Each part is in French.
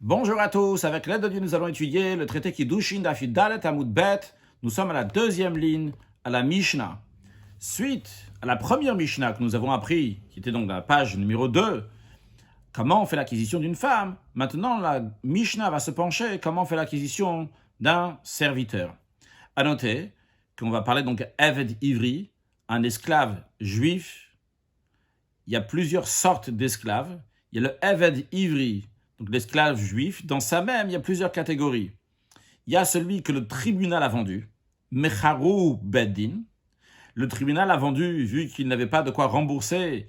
Bonjour à tous, avec l'aide de Dieu, nous allons étudier le traité Kiddushin Daf Dalet Amud Bet. Nous sommes à la deuxième ligne, à la Mishnah. Suite à la première Mishnah que nous avons appris, qui était donc la page numéro 2, comment on fait l'acquisition d'une femme. Maintenant, la Mishnah va se pencher comment on fait l'acquisition d'un serviteur. À noter qu'on va parler donc Eved Ivri, un esclave juif. Il y a plusieurs sortes d'esclaves. Il y a le Eved Ivri, donc l'esclave juif. Dans ça même, il y a plusieurs catégories. Il y a celui que le tribunal a vendu, Mecharou Beddin. Le tribunal a vendu, vu qu'il n'avait pas de quoi rembourser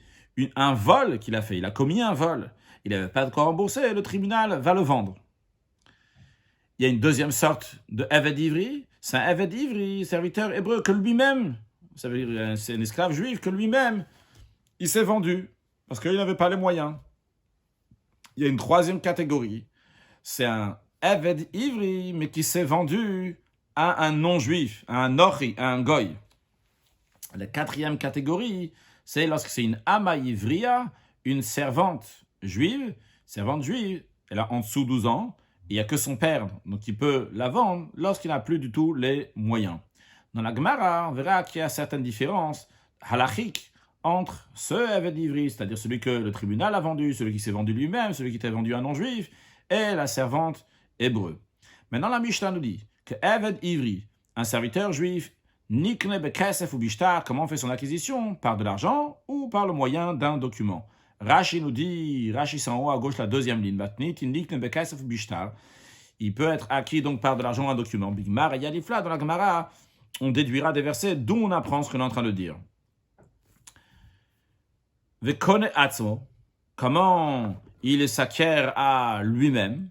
un vol qu'il a fait. Il a commis un vol. Il n'avait pas de quoi rembourser, le tribunal va le vendre. Il y a une deuxième sorte de Eved Ivri. C'est un Eved Ivri, serviteur hébreu, que lui-même, ça veut dire c'est un esclave juif, que lui-même, il s'est vendu, parce qu'il n'avait pas les moyens. Il y a une troisième catégorie. C'est un Eved Ivri, mais qui s'est vendu à un non-juif, à un Nochi, à un Goy. La quatrième catégorie, c'est lorsque c'est une Ama Ivria, une servante juive, elle a en dessous 12 ans, et il n'y a que son père, donc il peut la vendre lorsqu'il n'a plus du tout les moyens. Dans la Gemara, on verra qu'il y a certaines différences halachiques entre ce Eved Ivri, c'est-à-dire celui que le tribunal a vendu, celui qui s'est vendu lui-même, celui qui était vendu à un non-juif, et la servante hébreu. Maintenant, la Mishnah nous dit que Eved Ivri, un serviteur juif, Nikne bekesef ou bishtar, comment on fait son acquisition? Par de l'argent ou par le moyen d'un document? Rashi nous dit, Rashi c'est en haut à gauche la deuxième ligne, Nikne bekesef ou bishtar. Il peut être acquis donc par de l'argent ou un document. Bigmar et Yadifla, dans la Gemara, on déduira des versets d'où on apprend ce qu'on est en train de dire. Vekone atzmo, comment il s'acquiert à lui-même,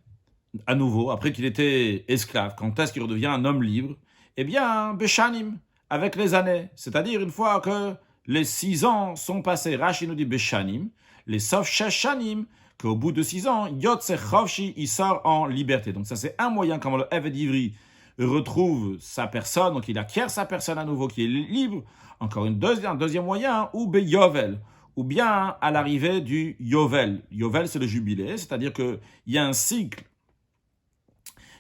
à nouveau, après qu'il était esclave, quand est-ce qu'il redevient un homme libre? Eh bien, Beshanim, avec les années, c'est-à-dire une fois que les 6 ans sont passés, Rashi nous dit Beshanim, les Sof Shanim, qu'au bout de 6 ans, Yotse Chovshi, il sort en liberté. Donc ça c'est un moyen comment le Eved Ivri retrouve sa personne, donc il acquiert sa personne à nouveau qui est libre. Encore un deuxième moyen, ou Beyovel, ou bien à l'arrivée du Yovel. Yovel c'est le jubilé, c'est-à-dire qu'il y a un cycle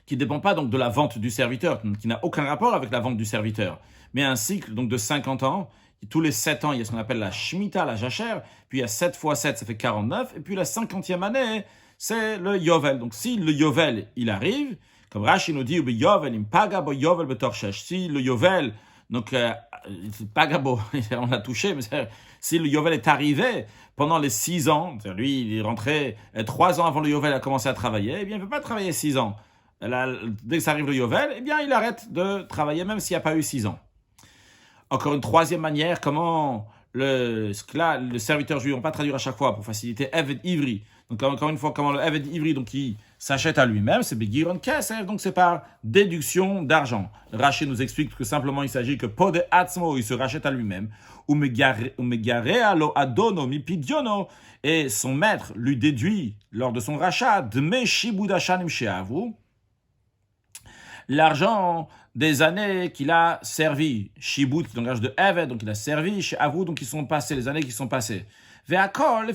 qui ne dépend pas donc de la vente du serviteur, qui n'a aucun rapport avec la vente du serviteur, mais un cycle donc de 50 ans. Tous les 7 ans, il y a ce qu'on appelle la Shemitah, la Jachère, puis il y a 7 fois 7, ça fait 49, et puis la 50e année, c'est le Yovel. Donc si le Yovel, il arrive, comme Rashi nous dit, Yovel, il paga bo Yovel betorchesh. Si le Yovel, donc paga bo, on l'a touché, mais si le Yovel est arrivé pendant les 6 ans, lui, il est rentré 3 ans avant le Yovel, il a commencé à travailler, eh bien, il ne peut pas travailler 6 ans. Là, dès que ça arrive le Yovel, eh bien, il arrête de travailler, même s'il n'y a pas eu 6 ans. Encore une troisième manière, comment le serviteur juif, on ne va pas traduire à chaque fois pour faciliter, Eved Ivri. Donc, encore une fois, comment le Eved Ivri, donc, il s'achète à lui-même, c'est Begiron Kesef, donc c'est par déduction d'argent. Rashi nous explique que simplement il s'agit que Pode Atzmo, il se rachète à lui-même, ou Megare alo Adono Mipidiono, et son maître lui déduit, lors de son rachat, Dme Shibudashanim Sheavu, l'argent des années qu'il a servi. Shibut, qui est le langage de Eved, donc il a servi. Chez Avou, donc ils sont passés, les années qui sont passées. Ve'akol,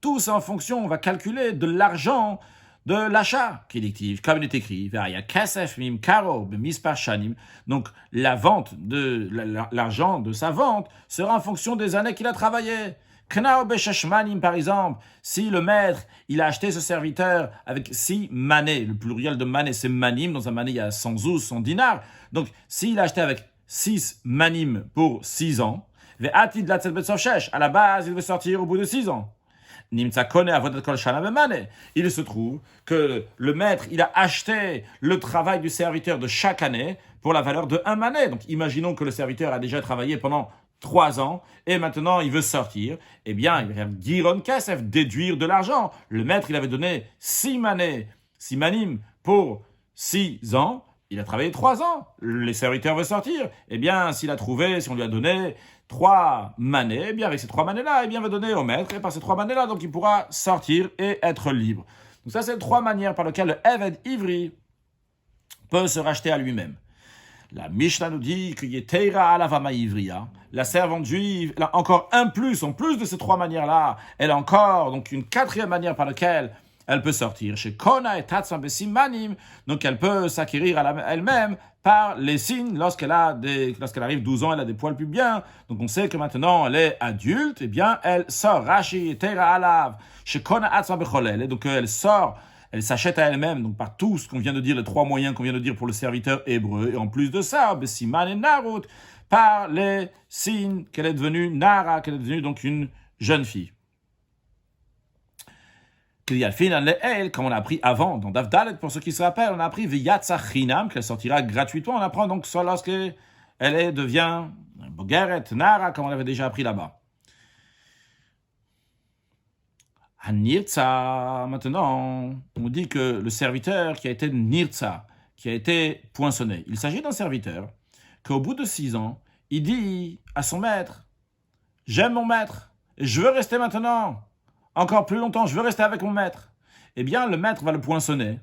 tout ça en fonction, on va calculer de l'argent de l'achat, qui est dictif, comme il est écrit. Ve'aya kesef mim karo b'mispar shanim. Donc la vente de l'argent de sa vente sera en fonction des années qu'il a travaillé. Knao beshashmanim, par exemple, si le maître, il a acheté ce serviteur avec 6 manées, le pluriel de mané, c'est manim, dans un mané, il y a 100 zouz, 100 dinars, donc s'il a acheté avec 6 manim pour 6 ans, ve'atid latzel betzoshesh, à la base, il veut sortir au bout de 6 ans. Nimtza kone avodat kol shana b'mané. Il se trouve que le maître, il a acheté le travail du serviteur de chaque année pour la valeur de 1 mané. Donc imaginons que le serviteur a déjà travaillé pendant 3 ans, et maintenant il veut sortir, eh bien, il va Giron Kesef, déduire de l'argent. Le maître, il avait donné 6 manées, 6 manim pour 6 ans, il a travaillé 3 ans, le serviteur veut sortir, eh bien, s'il a trouvé, si on lui a donné 3 manées, eh bien, avec ces 3 manées-là, eh bien, il va donner au maître, et par ces 3 manées-là, donc il pourra sortir et être libre. Donc ça, c'est les 3 manières par lesquelles le Eved Ivri peut se racheter à lui-même. La Mishnah nous dit que Yeteira alavama ivriya, la servante juive, elle a encore un plus, en plus de ces 3 manières-là, elle a encore donc une 4e manière par laquelle elle peut sortir. Chez Kona et Tatsam Besimanim, donc elle peut s'acquérir elle-même par les signes lorsqu'elle arrive 12 ans, elle a des poils pubiens. Donc on sait que maintenant elle est adulte, eh bien elle sort. Rashi Tera Alav, chez Kona Atzma Becholel, et donc elle sort. Elle s'achète à elle-même, donc par tout ce qu'on vient de dire, les trois moyens qu'on vient de dire pour le serviteur hébreu. Et en plus de ça, Besiman et Narut, par les signes qu'elle est devenue Nara, qu'elle est devenue donc une jeune fille. Comme on a appris avant, dans Daf Dalet, pour ceux qui se rappellent, on a appris Viyatsa Chinam, qu'elle sortira gratuitement. On apprend donc ça lorsqu'elle devient Bogeret, Nara, comme on avait déjà appris là-bas. Nirtza, maintenant, on dit que le serviteur qui a été Nirtza, qui a été poinçonné, il s'agit d'un serviteur qu'au bout de 6 ans, il dit à son maître, j'aime mon maître, et je veux rester maintenant, encore plus longtemps, je veux rester avec mon maître. Eh bien, le maître va le poinçonner,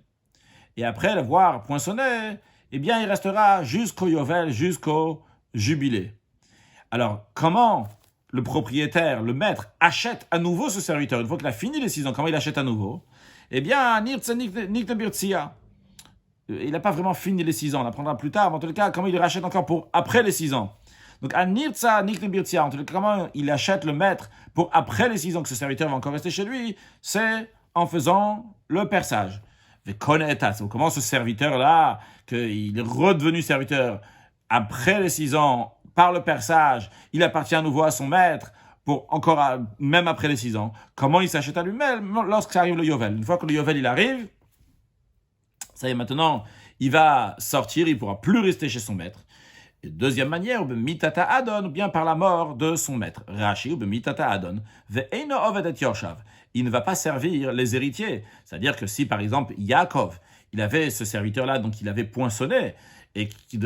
et après l'avoir poinçonné, eh bien, il restera jusqu'au Yovel, jusqu'au jubilé. Alors, comment le propriétaire, le maître, achète à nouveau ce serviteur, une fois qu'il a fini les 6 ans, comment il achète à nouveau? Eh bien, il n'a pas vraiment fini les 6 ans, on apprendra plus tard, mais en tout cas, comment il rachète encore pour après les 6 ans. Donc, en tout cas, comment il achète le maître pour après les 6 ans que ce serviteur va encore rester chez lui, c'est en faisant le perçage. Comment ce serviteur-là, qu'il est redevenu serviteur après les 6 ans, par le perçage, il appartient à nouveau à son maître, pour encore, même après les 6 ans. Comment il s'achète à lui-même lorsque arrive le Yovel? Une fois que le Yovel il arrive, ça y est, maintenant, il va sortir, il ne pourra plus rester chez son maître. Et deuxième manière, mitata adon, ou bien par la mort de son maître. Rashi, ou mitata adon, ve'eino ovedet yoshav. Il ne va pas servir les héritiers. C'est-à-dire que si, par exemple, Yaakov, il avait ce serviteur-là, donc il avait poinçonné, et qui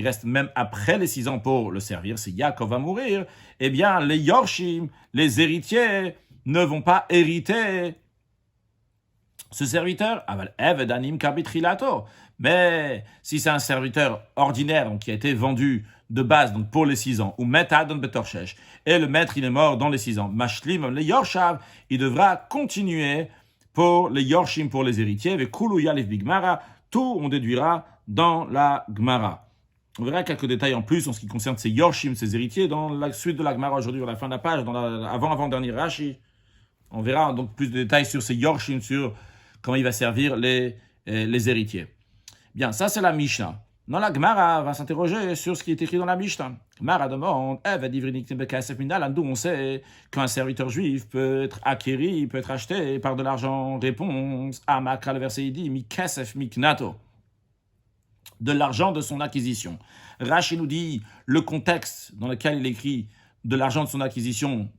reste même après les 6 ans pour le servir, si Yaakov va mourir, eh bien, les Yorshim, les héritiers, ne vont pas hériter ce serviteur. Mais si c'est un serviteur ordinaire, donc qui a été vendu de base, donc pour les 6 ans, ou Metadon Betorshesh, et le maître il est mort dans les 6 ans, Mashlim, les Yorshav, il devra continuer pour les Yorshim, pour les héritiers, avec Kulu Yalif Bigmara, tout on déduira dans la Gemara. On verra quelques détails en plus en ce qui concerne ces Yorshim, ces héritiers, dans la suite de la Gemara aujourd'hui, à la fin de la page, dans avant-dernier Rashi. On verra donc plus de détails sur ces Yorshim, sur comment il va servir les héritiers. Bien, ça c'est la Mishnah. Dans la Gemara, va s'interroger sur ce qui est écrit dans la Mishnah. Gemara demande, d'où on sait qu'un serviteur juif peut être acquéri, peut être acheté par de l'argent. Réponse, Amakra, le verset il dit, Mikasef Miknato, de l'argent de son acquisition. Rashi nous dit le contexte dans lequel il écrit de l'argent de son acquisition.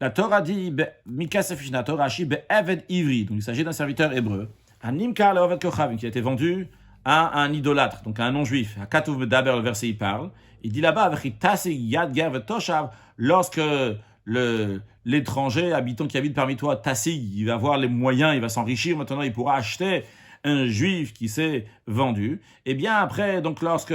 La Torah dit Mikasef Miknato, Rashi be'eved ivri, donc il s'agit d'un serviteur hébreu. Animkar le'oved kochavim, qui a été vendu à un idolâtre, donc à un non-juif. À Katuv Medaber, le verset, il parle. Il dit là-bas, lorsque l'étranger habitant qui habite parmi toi, Tassig, il va avoir les moyens, il va s'enrichir, maintenant il pourra acheter un juif qui s'est vendu. Et bien après, donc lorsque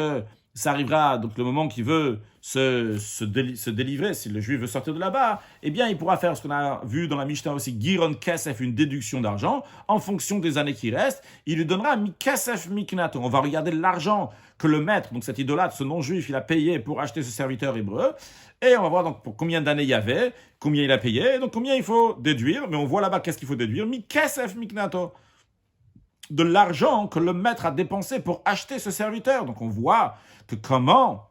ça arrivera, donc le moment qu'il veut se délivrer, si le juif veut sortir de là-bas, eh bien il pourra faire ce qu'on a vu dans la Mishnah aussi, Giron Kesef, une déduction d'argent, en fonction des années qui restent, il lui donnera Mikasef Miknato. On va regarder l'argent que le maître, donc cet idolâtre, ce non-juif, il a payé pour acheter ce serviteur hébreu, et on va voir donc pour combien d'années il y avait, combien il a payé, donc combien il faut déduire, mais on voit là-bas qu'est-ce qu'il faut déduire, Mikasef Miknato, de l'argent que le maître a dépensé pour acheter ce serviteur. Donc on voit que comment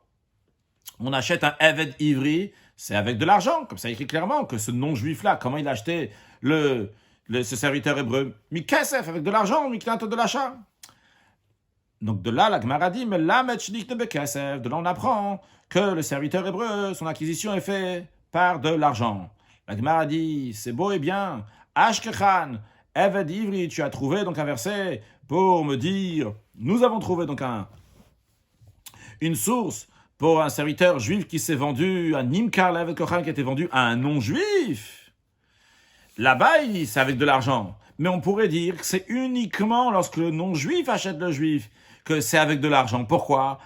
on achète un Eved Ivri, c'est avec de l'argent, comme ça écrit clairement que ce non-juif-là, comment il a acheté ce serviteur hébreu, Mikasef, avec de l'argent, Miknato, de l'achat. Donc de là, la Gemara dit, mais là, de là on apprend que le serviteur hébreu, son acquisition est faite par de l'argent. La Gemara dit, c'est beau et bien, Ashkechan, Eved Ivri, tu as trouvé donc un verset pour me dire, nous avons trouvé donc une source pour un serviteur juif qui s'est vendu à Nimkar Eved Kochan, qui a été vendu à un non-juif. Là-bas, c'est avec de l'argent. Mais on pourrait dire que c'est uniquement lorsque le non-juif achète le juif que c'est avec de l'argent. Pourquoi?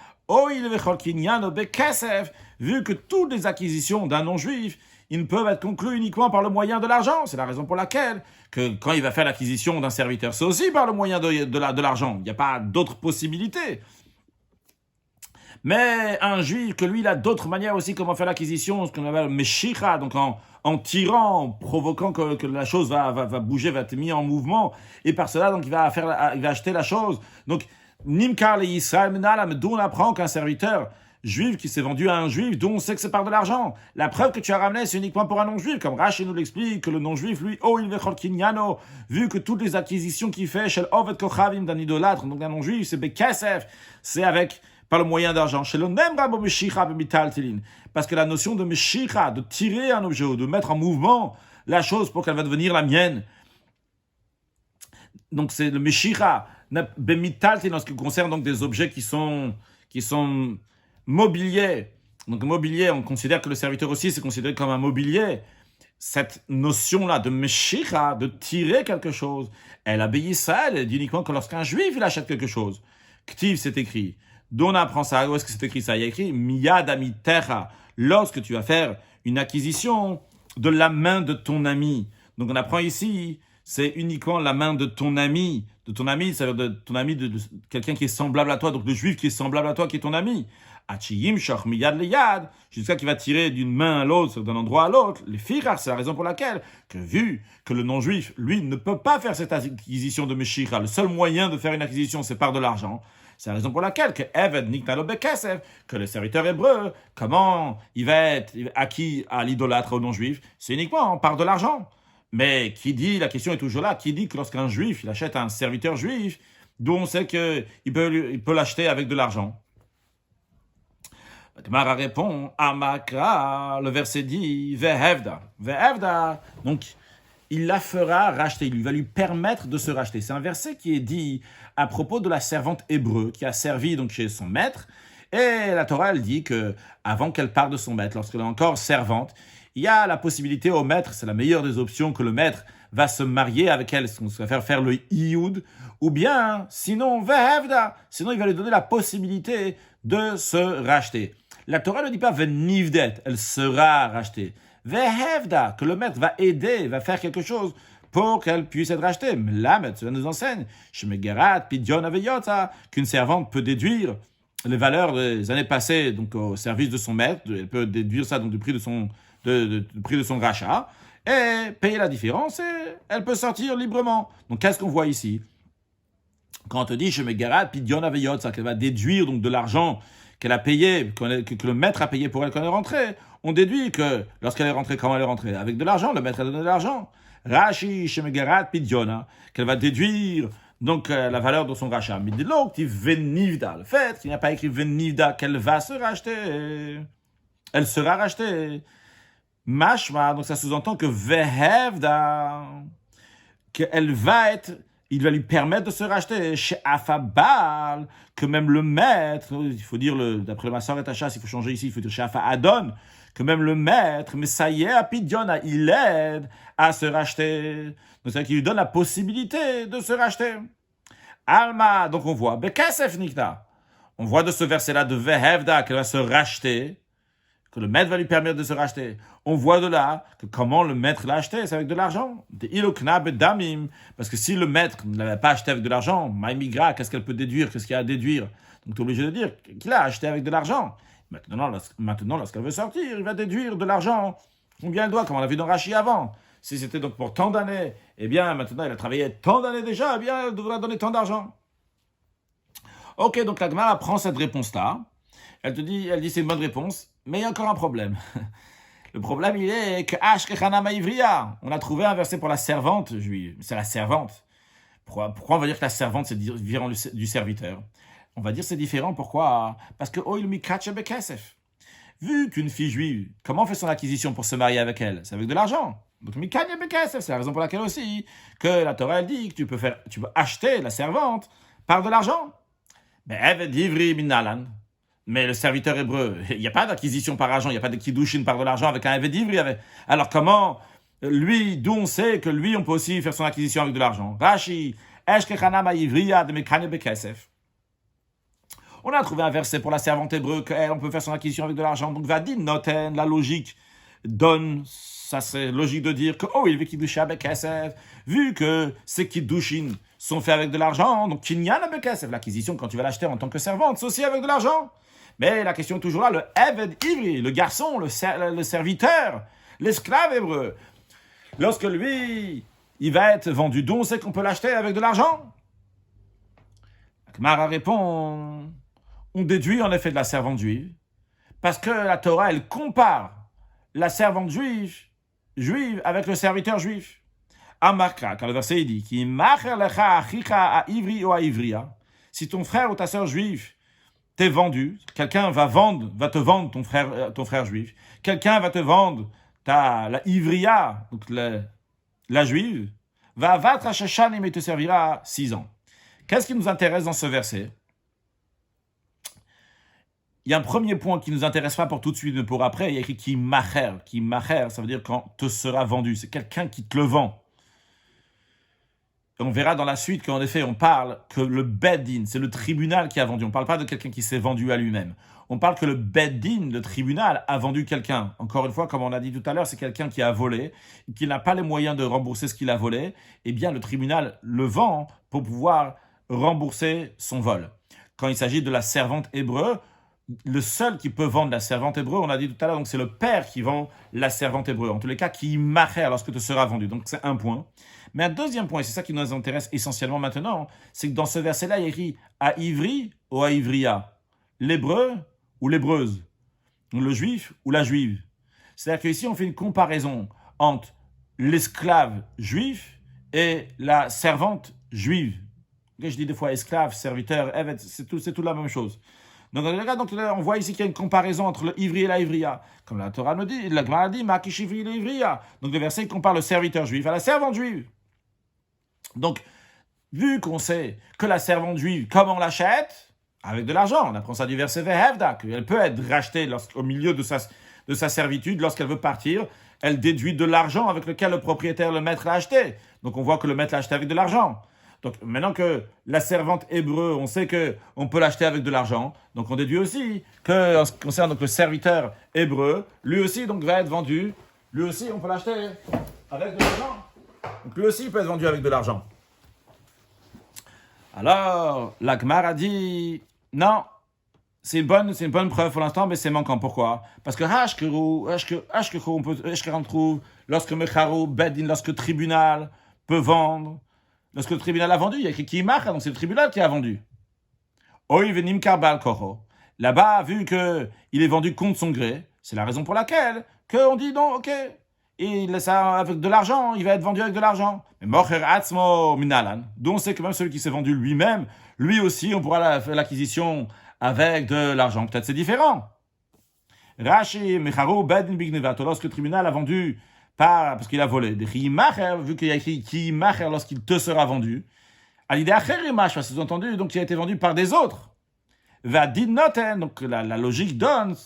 Vu que toutes les acquisitions d'un non-juif, ils ne peuvent être conclus uniquement par le moyen de l'argent. C'est la raison pour laquelle que quand il va faire l'acquisition d'un serviteur, c'est aussi par le moyen de l'argent. Il n'y a pas d'autre possibilité. Mais un juif, que lui, il a d'autres manières aussi comment faire l'acquisition, ce qu'on appelle meshicha, donc en tirant, en provoquant que la chose va bouger, va être mise en mouvement. Et par cela, donc, il va acheter la chose. Donc, Nimkar le Yisrael Menalam, d'où on apprend qu'un serviteur juif qui s'est vendu à un juif, dont on sait que c'est par de l'argent. La preuve que tu as ramenée, c'est uniquement pour un non-juif, comme Rashi nous l'explique, que le non-juif, lui, il vechol kinyano, vu que toutes les acquisitions qu'il fait, shel ovet kochavim d'un idolâtre, donc d'un non-juif, c'est bekesef, c'est par le moyen d'argent. Chez le nemra bo meshicha bemitaltilin, parce que la notion de meshicha, de tirer un objet, ou de mettre en mouvement la chose pour qu'elle va devenir la mienne, donc c'est le meshicha bemitaltilin, en ce qui concerne donc des objets qui sont mobilier. Donc, mobilier, on considère que le serviteur aussi, c'est considéré comme un mobilier. Cette notion-là de meshicha, de tirer quelque chose, elle obéit ça, elle dit uniquement que lorsqu'un juif, il achète quelque chose. Ktiv, c'est écrit. D'où on apprend ça? Où est-ce que c'est écrit ça? Il y a écrit miyad amitecha. Lorsque tu vas faire une acquisition de la main de ton ami. Donc, on apprend ici, c'est uniquement la main de ton ami. De ton ami, ça veut dire de ton ami, de quelqu'un qui est semblable à toi. Donc, le juif qui est semblable à toi, qui est ton ami. Jusqu'à qu'il va tirer d'une main à l'autre, d'un endroit à l'autre. Les firar, c'est la raison pour laquelle, que vu que le non-juif, lui, ne peut pas faire cette acquisition de Meshira, le seul moyen de faire une acquisition, c'est par de l'argent. C'est la raison pour laquelle que Eved Niknalo Bekesef, que le serviteur hébreu, comment il va être acquis à l'idolâtre au non-juif, c'est uniquement par de l'argent. Mais qui dit, la question est toujours là, qui dit que lorsqu'un juif, il achète un serviteur juif, d'où on sait qu'il peut l'acheter avec de l'argent. Gemara répond, Amakra, le verset dit, Vehevda. Vehevda, donc il la fera racheter, il va lui permettre de se racheter. C'est un verset qui est dit à propos de la servante hébreu qui a servi donc chez son maître. Et la Torah, elle dit que avant qu'elle parte de son maître, lorsqu'elle est encore servante, il y a la possibilité au maître, c'est la meilleure des options, que le maître va se marier avec elle, on va faire le ioud, ou bien, sinon, Vehevda, sinon il va lui donner la possibilité de se racheter. La Torah ne dit pas venivdet, elle sera rachetée. Vehevda, que le maître va aider, va faire quelque chose pour qu'elle puisse être rachetée. Mais là, cela nous enseigne, Shemegarat, Pidyon Aveyota, qu'une servante peut déduire les valeurs des années passées donc au service de son maître, elle peut déduire ça donc du prix de son rachat, et payer la différence, et elle peut sortir librement. Donc qu'est-ce qu'on voit ici? Quand on te dit Shemegarat, Pidyon Aveyota, qu'elle va déduire donc de l'argent qu'elle a payé, que le maître a payé pour elle quand elle est rentrée, on déduit que lorsqu'elle est rentrée, comment elle est rentrée? Avec de l'argent, le maître a donné de l'argent. Rashi, Shemegarat, Pidyona, qu'elle va déduire donc la valeur de son rachat. Mais Midilok, dit Venivda. Le fait qu'il n'y a pas écrit Venivda, qu'elle va se racheter. Elle sera rachetée. Mashma, donc ça sous-entend que Vehevda, qu'elle va être. Il va lui permettre de se racheter chez Afabal, que même le maître, il faut dire, d'après le Massor et Tachas, il faut changer ici, il faut dire chez Afa Adon, que même le maître, mais ça y est, à Pidyon, il aide à se racheter. Donc c'est-à-dire qu'il lui donne la possibilité de se racheter. Alma, donc on voit, Bekesef Nikna. On voit de ce verset-là de Vehevda qu'elle va se racheter, que le maître va lui permettre de se racheter. On voit de là que comment le maître l'a acheté, c'est avec de l'argent. Parce que si le maître ne l'avait pas acheté avec de l'argent, Maïmigra, qu'est-ce qu'elle peut déduire? Qu'est-ce qu'il y a à déduire? Donc tu es obligé de dire qu'il a acheté avec de l'argent. Maintenant, lorsqu'elle veut sortir, il va déduire de l'argent. Combien elle doit, comme on l'a vu dans Rashi avant. Si c'était donc pour tant d'années, eh bien maintenant elle a travaillé tant d'années déjà, eh bien elle devra donner tant d'argent. Ok, donc la Gemara prend cette réponse-là. Elle dit c'est une bonne réponse, mais il y a encore un problème. Le problème, il est que Ashkechana Ivria. On a trouvé un verset pour la servante juive. C'est la servante. Pourquoi on va dire que la servante, c'est différent du serviteur? On va dire que c'est différent. Pourquoi? Parce que Oil Mikache Bekesef. Vu qu'une fille juive, comment fait son acquisition pour se marier avec elle? C'est avec de l'argent. Donc Mikache Bekesef, c'est la raison pour laquelle aussi que la Torah elle dit que tu peux acheter la servante par de l'argent. Mais Eved Ivri Minalan. Mais le serviteur hébreu, il n'y a pas d'acquisition par argent, il n'y a pas de kiddushin par de l'argent avec un Eved Ivri. Alors comment, lui, d'où on sait que lui, on peut aussi faire son acquisition avec de l'argent? Rashi, Eshkechanama Ivriya de Mekane Bekesef. On a trouvé un verset pour la servante hébreu qu'on peut faire son acquisition avec de l'argent. Donc, Vadin Noten, la logique donne, ça c'est logique de dire que, oh, il veut Kiddushin Bekesef, vu que ces Kiddushin sont faits avec de l'argent, donc Kinyan Bekesef, l'acquisition quand tu vas l'acheter en tant que servante, c'est aussi avec de l'argent. Mais la question est toujours là, le Eved Ivri, le garçon, le serviteur, l'esclave hébreu, lorsque lui, il va être vendu, d'où on sait qu'on peut l'acheter avec de l'argent? Mara répond, on déduit en effet de la servante juive, parce que la Torah, elle compare la servante juive avec le serviteur juif. Amarka, car le verset dit, qui macher lecha achika a ivri ou a ivria, si ton frère ou ta sœur juive t'est vendu, quelqu'un va te vendre ton frère juif, quelqu'un va te vendre la ivria, donc la juive, va abattre à Shashanim et te servira 6 ans. Qu'est-ce qui nous intéresse dans ce verset? Il y a un premier point qui ne nous intéresse pas pour tout de suite, mais pour après, il y a écrit qui macher. Qui macher, ça veut dire quand te sera vendu. C'est quelqu'un qui te le vend. Et on verra dans la suite qu'en effet, on parle que le Beddin, c'est le tribunal qui a vendu. On ne parle pas de quelqu'un qui s'est vendu à lui-même. On parle que le Beddin, le tribunal, a vendu quelqu'un. Encore une fois, comme on a dit tout à l'heure, c'est quelqu'un qui a volé, qui n'a pas les moyens de rembourser ce qu'il a volé. Eh bien, le tribunal le vend pour pouvoir rembourser son vol. Quand il s'agit de la servante hébreu, le seul qui peut vendre la servante hébreu, on a dit tout à l'heure, donc c'est le père qui vend la servante hébreu. En tous les cas, qui macher lorsque te sera vendu. Donc c'est un point. Mais un deuxième point, et c'est ça qui nous intéresse essentiellement maintenant, c'est que dans ce verset-là, il y a écrit à Ivri ou à Ivria, l'hébreu ou l'hébreuse, le juif ou la juive. C'est-à-dire qu'ici, on fait une comparaison entre l'esclave juif et la servante juive. Je dis des fois esclave, serviteur, c'est tout la même chose. Donc on voit ici qu'il y a une comparaison entre le Ivri et la Ivria. Comme la Torah nous dit, la Gemara dit, Makish Ivri le Ivria. Donc le verset compare le serviteur juif à la servante juive. Donc, vu qu'on sait que la servante juive, comment on l'achète? Avec de l'argent. On apprend ça du verset Vehevda, qu'elle peut être rachetée au milieu de sa servitude, lorsqu'elle veut partir, elle déduit de l'argent avec lequel le propriétaire, le maître, l'a acheté. Donc on voit que le maître l'a acheté avec de l'argent. Donc maintenant que la servante hébreu, on sait qu'on peut l'acheter avec de l'argent, donc on déduit aussi que, en ce qui concerne donc, le serviteur hébreu, lui aussi donc, va être vendu, lui aussi on peut l'acheter avec de l'argent. Donc lui aussi il peut être vendu avec de l'argent. Alors, la Gemara a dit, non, c'est une bonne preuve pour l'instant, mais c'est manquant. Pourquoi? Parce que on trouve, lorsque Mecharou, Beddin, lorsque le tribunal peut vendre, lorsque le tribunal a vendu, il y a écrit qui marque, donc c'est le tribunal qui a vendu. Là-bas, vu qu'il est vendu contre son gré, c'est la raison pour laquelle on dit non, ok, il laisse ça avec de l'argent, il va être vendu avec de l'argent. Mais Mocher Atzmo Minalan, dont on sait que même celui qui s'est vendu lui-même, lui aussi, on pourra faire l'acquisition avec de l'argent. Peut-être c'est différent. Rashi, Mecharou, Beddin, Bignevato, lorsque le tribunal a vendu parce qu'il a volé. Vu qu'il y a écrit qui macher lorsqu'il te sera vendu. À l'idée acherimash, sous-entendu, donc il a été vendu par des autres. Va dinoten, donc la logique donne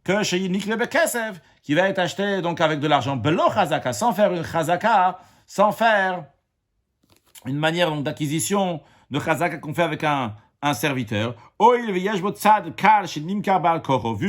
que chez Nikle Bekesef, qui va être acheté donc avec de l'argent, belo chazaka, sans faire une chazaka, sans faire une manière donc d'acquisition de chazaka qu'on fait avec un serviteur. Vu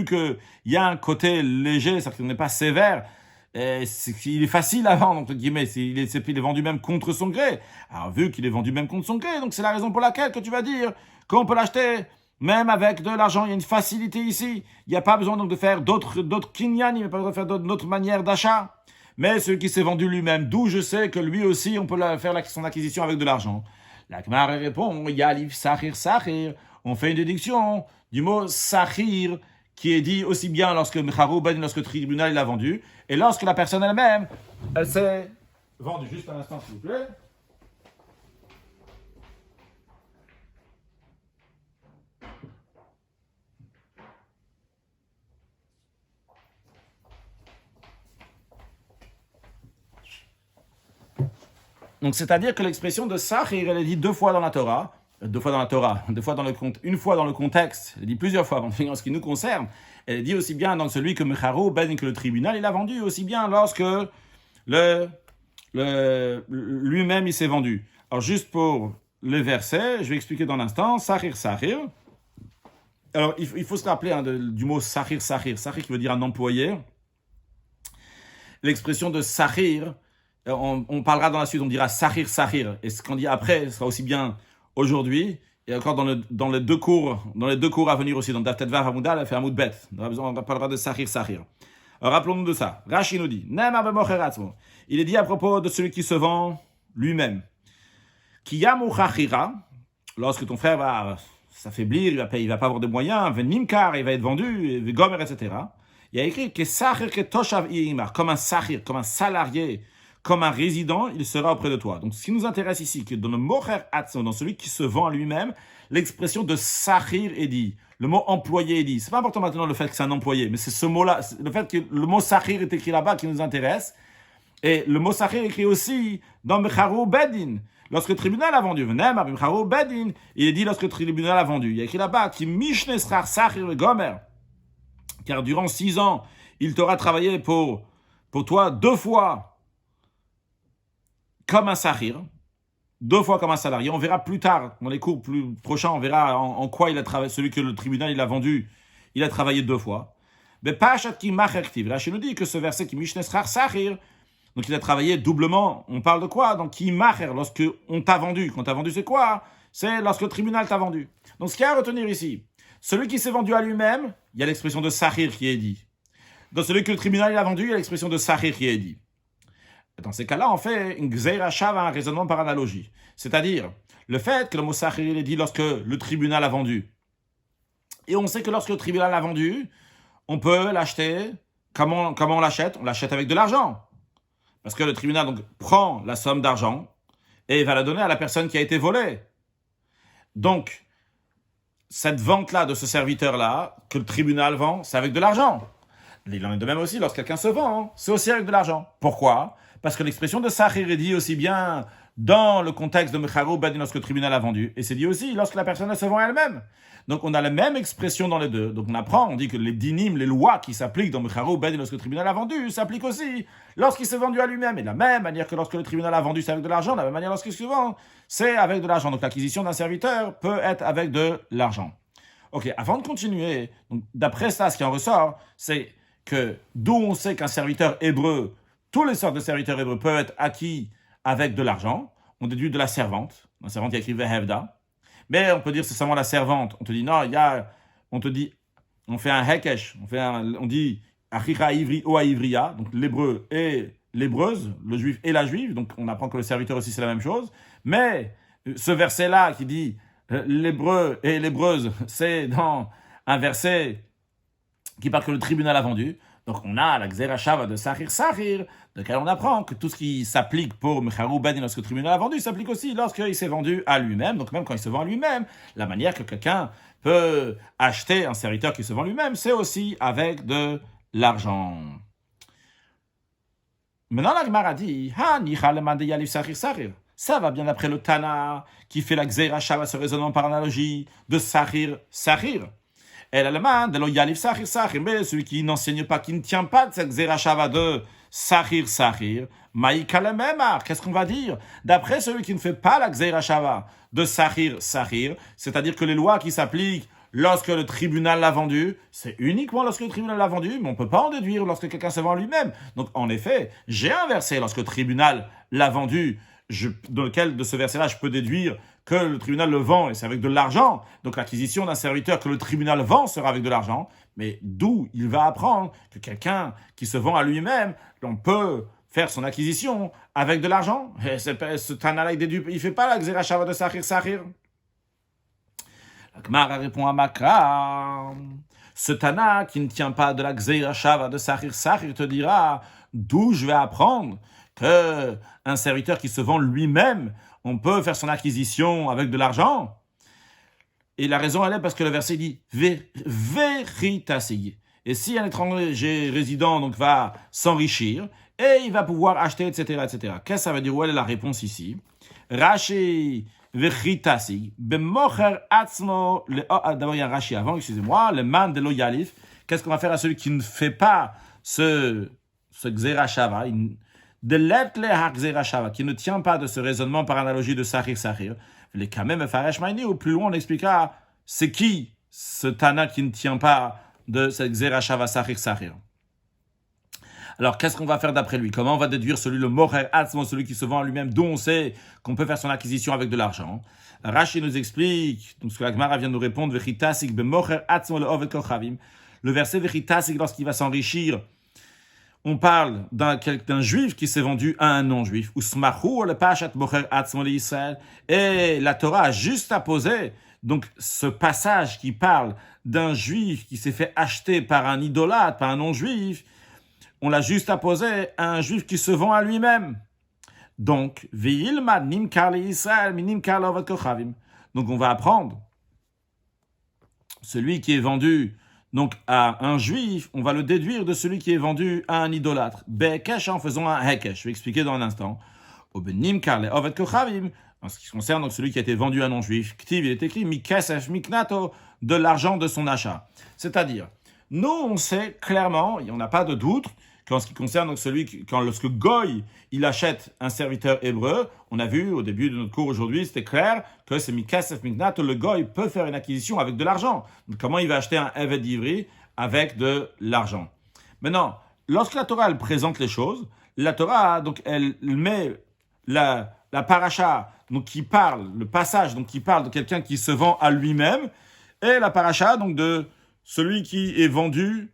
qu'il y a un côté léger, c'est-à-dire qu'il n'est pas sévère, il est facile à vendre, entre guillemets, il est vendu même contre son gré. Alors, vu qu'il est vendu même contre son gré, donc c'est la raison pour laquelle que tu vas dire qu'on peut l'acheter même avec de l'argent. Il y a une facilité ici. Il n'y a pas besoin donc de faire d'autres kinyan, il n'y a pas besoin de faire d'autres manières d'achat. Mais celui qui s'est vendu lui-même, d'où je sais que lui aussi, on peut faire son acquisition avec de l'argent. La Gemara répond, Yalif Sachir Sachir. On fait une déduction du mot Sachir, qui est dit aussi bien lorsque Mecharou Ben, lorsque le tribunal l'a vendu, et lorsque la personne elle-même, elle s'est vendue. Juste un instant, s'il vous plaît. Donc, c'est-à-dire que l'expression de Sachir, elle est dit deux fois dans la Torah, une fois dans le contexte, elle est dit plusieurs fois, en ce qui nous concerne, elle est dit aussi bien dans celui que Mecharou, Ben, que le tribunal, il a vendu, aussi bien lorsque lui-même, il s'est vendu. Alors, juste pour le verset, je vais expliquer dans l'instant, Sachir, Sachir. Alors, il faut se rappeler du mot Sachir, Sachir. Sachir qui veut dire un employé. l'expression de sahir, on parlera dans la suite, on dira sahir, sahir. Et ce qu'on dit après sera aussi bien aujourd'hui, et encore dans les deux cours à venir aussi, dans Daf Tetvav Hamoud Aleph et Hamoud Bet. On parlera de sahir, sahir. Alors, rappelons-nous de ça. Rashi nous dit, il est dit à propos de celui qui se vend lui-même. Kiyamu chachira, lorsque ton frère va s'affaiblir, il va pas avoir de moyens, venimkar, il va être vendu, gomer, etc. Il y a écrit que sahir que toshav imar, comme un sahir, comme un salarié, comme un résident, il sera auprès de toi. Donc, ce qui nous intéresse ici, que dans le mocher atzon, dans celui qui se vend à lui-même, l'expression de sahir est dit. Le mot employé est dit. C'est pas important maintenant le fait que c'est un employé, mais c'est ce mot-là, le fait que le mot sahir est écrit là-bas qui nous intéresse. Et le mot sahir est écrit aussi dans Mecharou Bedin. Lorsque le tribunal a vendu, Mecharou Bedin, il est dit lorsque le tribunal a vendu. Il y a écrit là-bas, qui mishne srar sahir le gomer. Car durant 6 ans, il t'aura travaillé pour toi 2 fois comme un sahir, 2 fois comme un salarié. On verra plus tard, dans les cours plus prochains, on verra en quoi il a travaillé, celui que le tribunal il a vendu, il a travaillé 2 fois. Mais Pachat qui machaktiv. Là, je nous dis que ce verset qui mishnesrar sahir, donc il a travaillé doublement. On parle de quoi? Donc qui macher, lorsque on t'a vendu. Quand t'as vendu, c'est quoi? C'est lorsque le tribunal t'a vendu. Donc ce qu'il y a à retenir ici, celui qui s'est vendu à lui-même, il y a l'expression de sahir qui est dit. Dans celui que le tribunal il a vendu, il y a l'expression de sahir qui est dit. Dans ces cas-là, on fait une gzeira shava, un raisonnement par analogie. C'est-à-dire, le fait que le mot sahir est dit lorsque le tribunal a vendu. Et on sait que lorsque le tribunal a vendu, on peut l'acheter. Comment on l'achète? On l'achète avec de l'argent. Parce que le tribunal donc, prend la somme d'argent et va la donner à la personne qui a été volée. Donc, cette vente-là de ce serviteur-là, que le tribunal vend, c'est avec de l'argent. Il en est de même aussi lorsque quelqu'un se vend, c'est aussi avec de l'argent. Pourquoi? Parce que l'expression de sahir est dit aussi bien dans le contexte de Mecharou Bedin lorsque le tribunal a vendu, et c'est dit aussi lorsque la personne se vend elle-même. Donc on a la même expression dans les deux. Donc on dit que les dinim, les lois qui s'appliquent dans Mecharou Bedin lorsque le tribunal a vendu, s'appliquent aussi lorsqu'il s'est vendu à lui-même. Et de la même manière que lorsque le tribunal a vendu, c'est avec de l'argent, de la même manière lorsqu'il se vend, c'est avec de l'argent. Donc l'acquisition d'un serviteur peut être avec de l'argent. Ok, avant de continuer, donc, d'après ça, ce qui en ressort, c'est que d'où on sait qu'un serviteur hébreu, tous les sortes de serviteurs hébreux peuvent être acquis avec de l'argent. On déduit de la servante. La servante qui a écrit Vehevda. Mais on peut dire c'est seulement la servante. On te dit non, on fait un hekesh. On dit Achicha Ivri ou Ivriya, donc l'hébreu et l'hébreuse, le juif et la juive. Donc on apprend que le serviteur aussi c'est la même chose. Mais ce verset-là qui dit l'hébreu et l'hébreuse, c'est dans un verset qui parle que le tribunal a vendu. Donc on a la Gzera Shava de Sahir Sahir, de laquelle on apprend que tout ce qui s'applique pour Mecharou Bedin lorsque le tribunal a vendu s'applique aussi lorsqu'il s'est vendu à lui-même. Donc même quand il se vend à lui-même, la manière que quelqu'un peut acheter un serviteur qui se vend lui-même, c'est aussi avec de l'argent. Maintenant la Gemara dit, ça va bien après le Tana qui fait la Gzera Shava, ce raisonnement par analogie de Sahir Sahir. Et l'allemand de l'Oyalif Sahir Sahir, mais celui qui n'enseigne pas, qui ne tient pas de cette Gzera Shava de Sahir Sahir, Maïka le Memar, qu'est-ce qu'on va dire? D'après celui qui ne fait pas la Gzera Shava de Sahir Sahir, c'est-à-dire que les lois qui s'appliquent lorsque le tribunal l'a vendu, c'est uniquement lorsque le tribunal l'a vendu, mais on ne peut pas en déduire lorsque quelqu'un se vend lui-même. Donc en effet, j'ai un verset lorsque le tribunal l'a vendu, dans lequel de ce verset-là, je peux déduire que le tribunal le vend et c'est avec de l'argent. Donc l'acquisition d'un serviteur que le tribunal vend sera avec de l'argent. Mais d'où il va apprendre que quelqu'un qui se vend à lui-même, on peut faire son acquisition avec de l'argent. Et ce Tana-là, il ne fait pas la Gzera Shava de Sahir Sahir. La Gemara répond à Makra. Ce Tana qui ne tient pas de la Gzera Shava de Sahir Sahir te dira d'où je vais apprendre que un serviteur qui se vend lui-même, on peut faire son acquisition avec de l'argent. Et la raison, elle est parce que le verset dit Veritasei. Et si un étranger résident donc, va s'enrichir, et il va pouvoir acheter, etc., etc. Qu'est-ce que ça veut dire? Où est la réponse ici? Rashi Veritasei. Bemocher atzmo. D'abord, il y a Rashi avant, excusez-moi. Le man de l'Oyalif. Qu'est-ce qu'on va faire à celui qui ne fait pas ce Gzera Shava, de l'etle ha-Gzera Shava, qui ne tient pas de ce raisonnement par analogie de Sahir Sahir? Les Kamem Faresh Maïni, ou plus loin on expliquera c'est qui ce Tana qui ne tient pas de cette Gzera Shava Sahir Sahir. Alors, qu'est-ce qu'on va faire d'après lui? Comment on va déduire le mocher atzmo, celui qui se vend à lui-même, dont on sait qu'on peut faire son acquisition avec de l'argent? Rashi nous explique, donc ce que la Gemara vient de nous répondre, Vechitasik bemocher atzmo le'oved kochavim. Le verset Vechitasik, lorsqu'il va s'enrichir, on parle d'un juif qui s'est vendu à un non-juif. Usmachu le pachat mocher atzmo l'Israël. Et la Torah a juste apposé donc ce passage qui parle d'un juif qui s'est fait acheter par un idolâtre, par un non-juif. On l'a juste apposé à un juif qui se vend à lui-même. Donc, ve'ilmad nimkar l'Israël mi nimkar le'oved kochavim. Donc, on va apprendre celui qui est vendu donc à un juif, on va le déduire de celui qui est vendu à un idolâtre. Be'kesh en faisant un hekesh. Je vais expliquer dans un instant. Nimkar le'oved kochavim. En ce qui concerne donc celui qui a été vendu à un non-juif, Ktiv, il est écrit mikesef miknato, de l'argent de son achat. C'est-à-dire, nous on sait clairement, et on n'a pas de doute, qu'en ce qui concerne donc lorsque Goy il achète un serviteur hébreu, on a vu au début de notre cours aujourd'hui, c'était clair que c'est mikesef miknato, le Goy peut faire une acquisition avec de l'argent. Donc, comment il va acheter un Eved Ivri avec de l'argent? Maintenant, lorsque la Torah elle présente les choses, la Torah donc elle met la paracha donc qui parle, le passage donc qui parle de quelqu'un qui se vend à lui-même, et la paracha donc de celui qui est vendu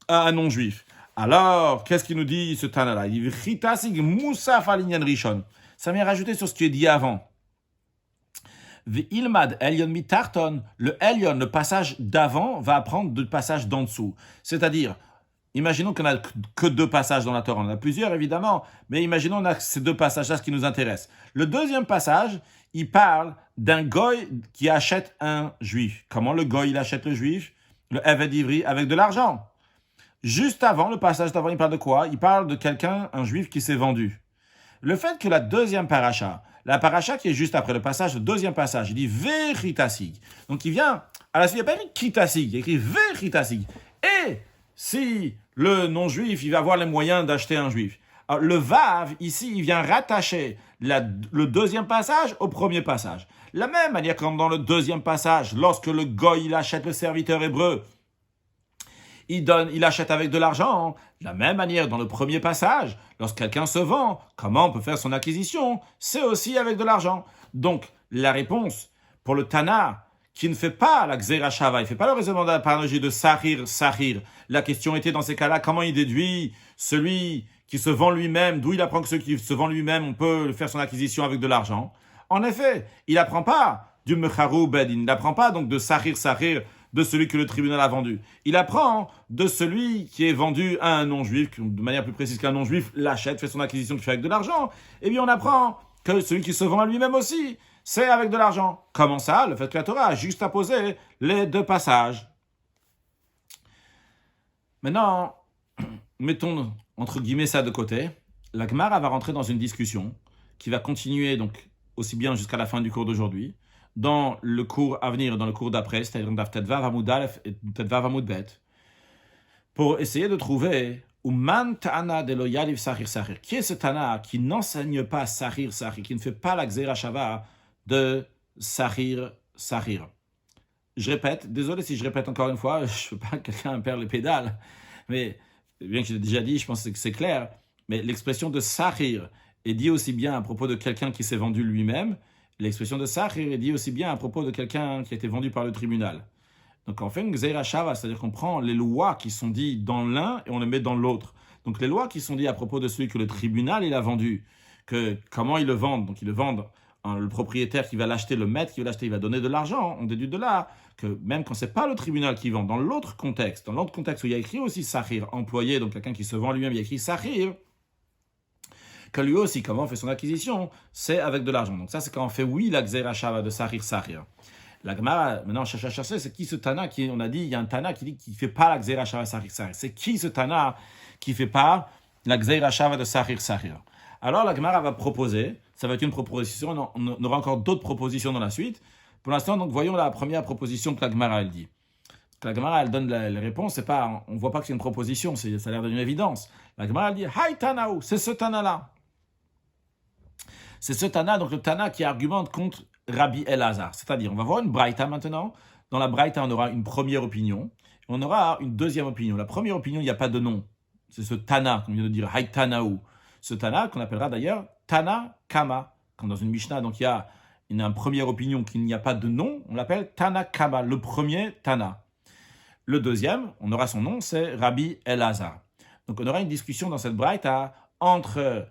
à un non-juif. Alors, qu'est-ce qu'il nous dit ce Tana-là? Il dit Chitasig Moussaf alinyan Rishon. Ça vient rajouter sur ce qui est dit avant. Ve'ilmad Elyon mitarton. Le Elyon, le passage d'avant, va apprendre le passage d'en dessous. C'est-à-dire, imaginons qu'on n'a que 2 passages dans la Torah. On en a plusieurs, évidemment, mais imaginons qu'on a ces 2 passages-là, ce qui nous intéresse. Le deuxième passage, il parle d'un goy qui achète un juif. Comment le goy, il achète le juif? Le Eved Ivri, avec de l'argent. Juste avant, le passage d'avant, il parle de quoi? Il parle de quelqu'un, un juif qui s'est vendu. Le fait que la deuxième paracha, la paracha qui est juste après le passage, le deuxième passage, il dit Vechitasig. Donc il vient, à la suite, il n'y a pas écrit Kitasig, il écrit Vechitasig. Et si le non-juif, il va avoir les moyens d'acheter un juif. Alors, le Vav, ici, il vient rattacher le deuxième passage au premier passage. La même manière comme dans le deuxième passage, lorsque le goy, il achète le serviteur hébreu, il achète avec de l'argent. De la même manière, dans le premier passage, lorsque quelqu'un se vend, comment on peut faire son acquisition? C'est aussi avec de l'argent. Donc, la réponse pour le Tana, qui ne fait pas la Gzera Shava, il ne fait pas le raisonnement de la paralogie de Sahir. La question était dans ces cas-là, comment il déduit celui qui se vend lui-même, d'où il apprend que celui qui se vend lui-même, on peut faire son acquisition avec de l'argent? En effet, il n'apprend pas du Mecharou Bedin, il n'apprend pas donc de Sahir, de celui que le tribunal a vendu. Il apprend de celui qui est vendu à un non-juif, de manière plus précise qu'un non-juif l'achète, fait son acquisition qui fait avec de l'argent. Et bien on apprend que celui qui se vend à lui-même aussi, c'est avec de l'argent. Comment ça? Le fait que la Torah a juste apposé les 2 passages. Maintenant, mettons entre guillemets ça de côté. La Gemara va rentrer dans une discussion qui va continuer donc aussi bien jusqu'à la fin du cours d'aujourd'hui, dans le cours à venir, dans le cours d'après, c'est-à-dire dans Tetvav Amud Aleph et Tetvav Amud Bet, pour essayer de trouver Uman Tana de lo Yaliv Sahir Sahir. Qui est ce Tana qui n'enseigne pas Sahir Sahir, qui ne fait pas la Gzera Shava de Sahir Sahir? Je répète, désolé si je répète encore une fois, je ne veux pas que quelqu'un perd les pédales, mais bien que je l'ai déjà dit, je pense que c'est clair, mais l'expression de Sahir est dit aussi bien à propos de quelqu'un qui s'est vendu lui-même. L'expression de Sahir est dit aussi bien à propos de quelqu'un qui a été vendu par le tribunal. Donc on fait une Gzeira Shava, c'est-à-dire qu'on prend les lois qui sont dites dans l'un et on les met dans l'autre. Donc les lois qui sont dites à propos de celui que le tribunal il a vendu, que comment ils le vendent, donc ils le vendent, le propriétaire qui va l'acheter, le maître qui va l'acheter, il va donner de l'argent. On déduit de là que même quand c'est pas le tribunal qui vend, dans l'autre contexte où il y a écrit aussi Sahir, employé, donc quelqu'un qui se vend lui-même, il y a écrit Sahir, que lui aussi, comment on fait son acquisition, c'est avec de l'argent. Donc ça, c'est quand on fait oui la Gzeira Shava de Sahir Sahir. La Gemara, maintenant, cherche à chercher, c'est qui ce Tana qui, on a dit, il y a un Tana qui dit qu'il ne fait pas la Gzeira Shava de Sahir Sahir. C'est qui ce Tana qui ne fait pas la Gzeira Shava de Sahir Sahir? Alors la Gemara va proposer, ça va être une proposition, on aura encore d'autres propositions dans la suite. Pour l'instant, donc voyons la première proposition que la Gemara elle dit. La Gemara elle donne les réponses, c'est pas, on ne voit pas que c'est une proposition, ça a l'air d'une évidence. La Gemara elle dit, Hay Tanaou, c'est ce Tana-là. C'est ce Tana, donc le Tana qui argumente contre Rabbi Elazar. C'est-à-dire, on va voir une Braïta maintenant. Dans la Braïta, on aura une première opinion. On aura une deuxième opinion. La première opinion, il n'y a pas de nom. c'est ce Tana, comme vient de dire, Hay Tanaou. Ce Tana qu'on appellera d'ailleurs Tana Kama. Quand dans une Mishnah, donc il y a une première opinion qu'il n'y a pas de nom, on l'appelle Tana Kama, le premier Tana. Le deuxième, on aura son nom, c'est Rabbi Elazar. Donc on aura une discussion dans cette braïta entre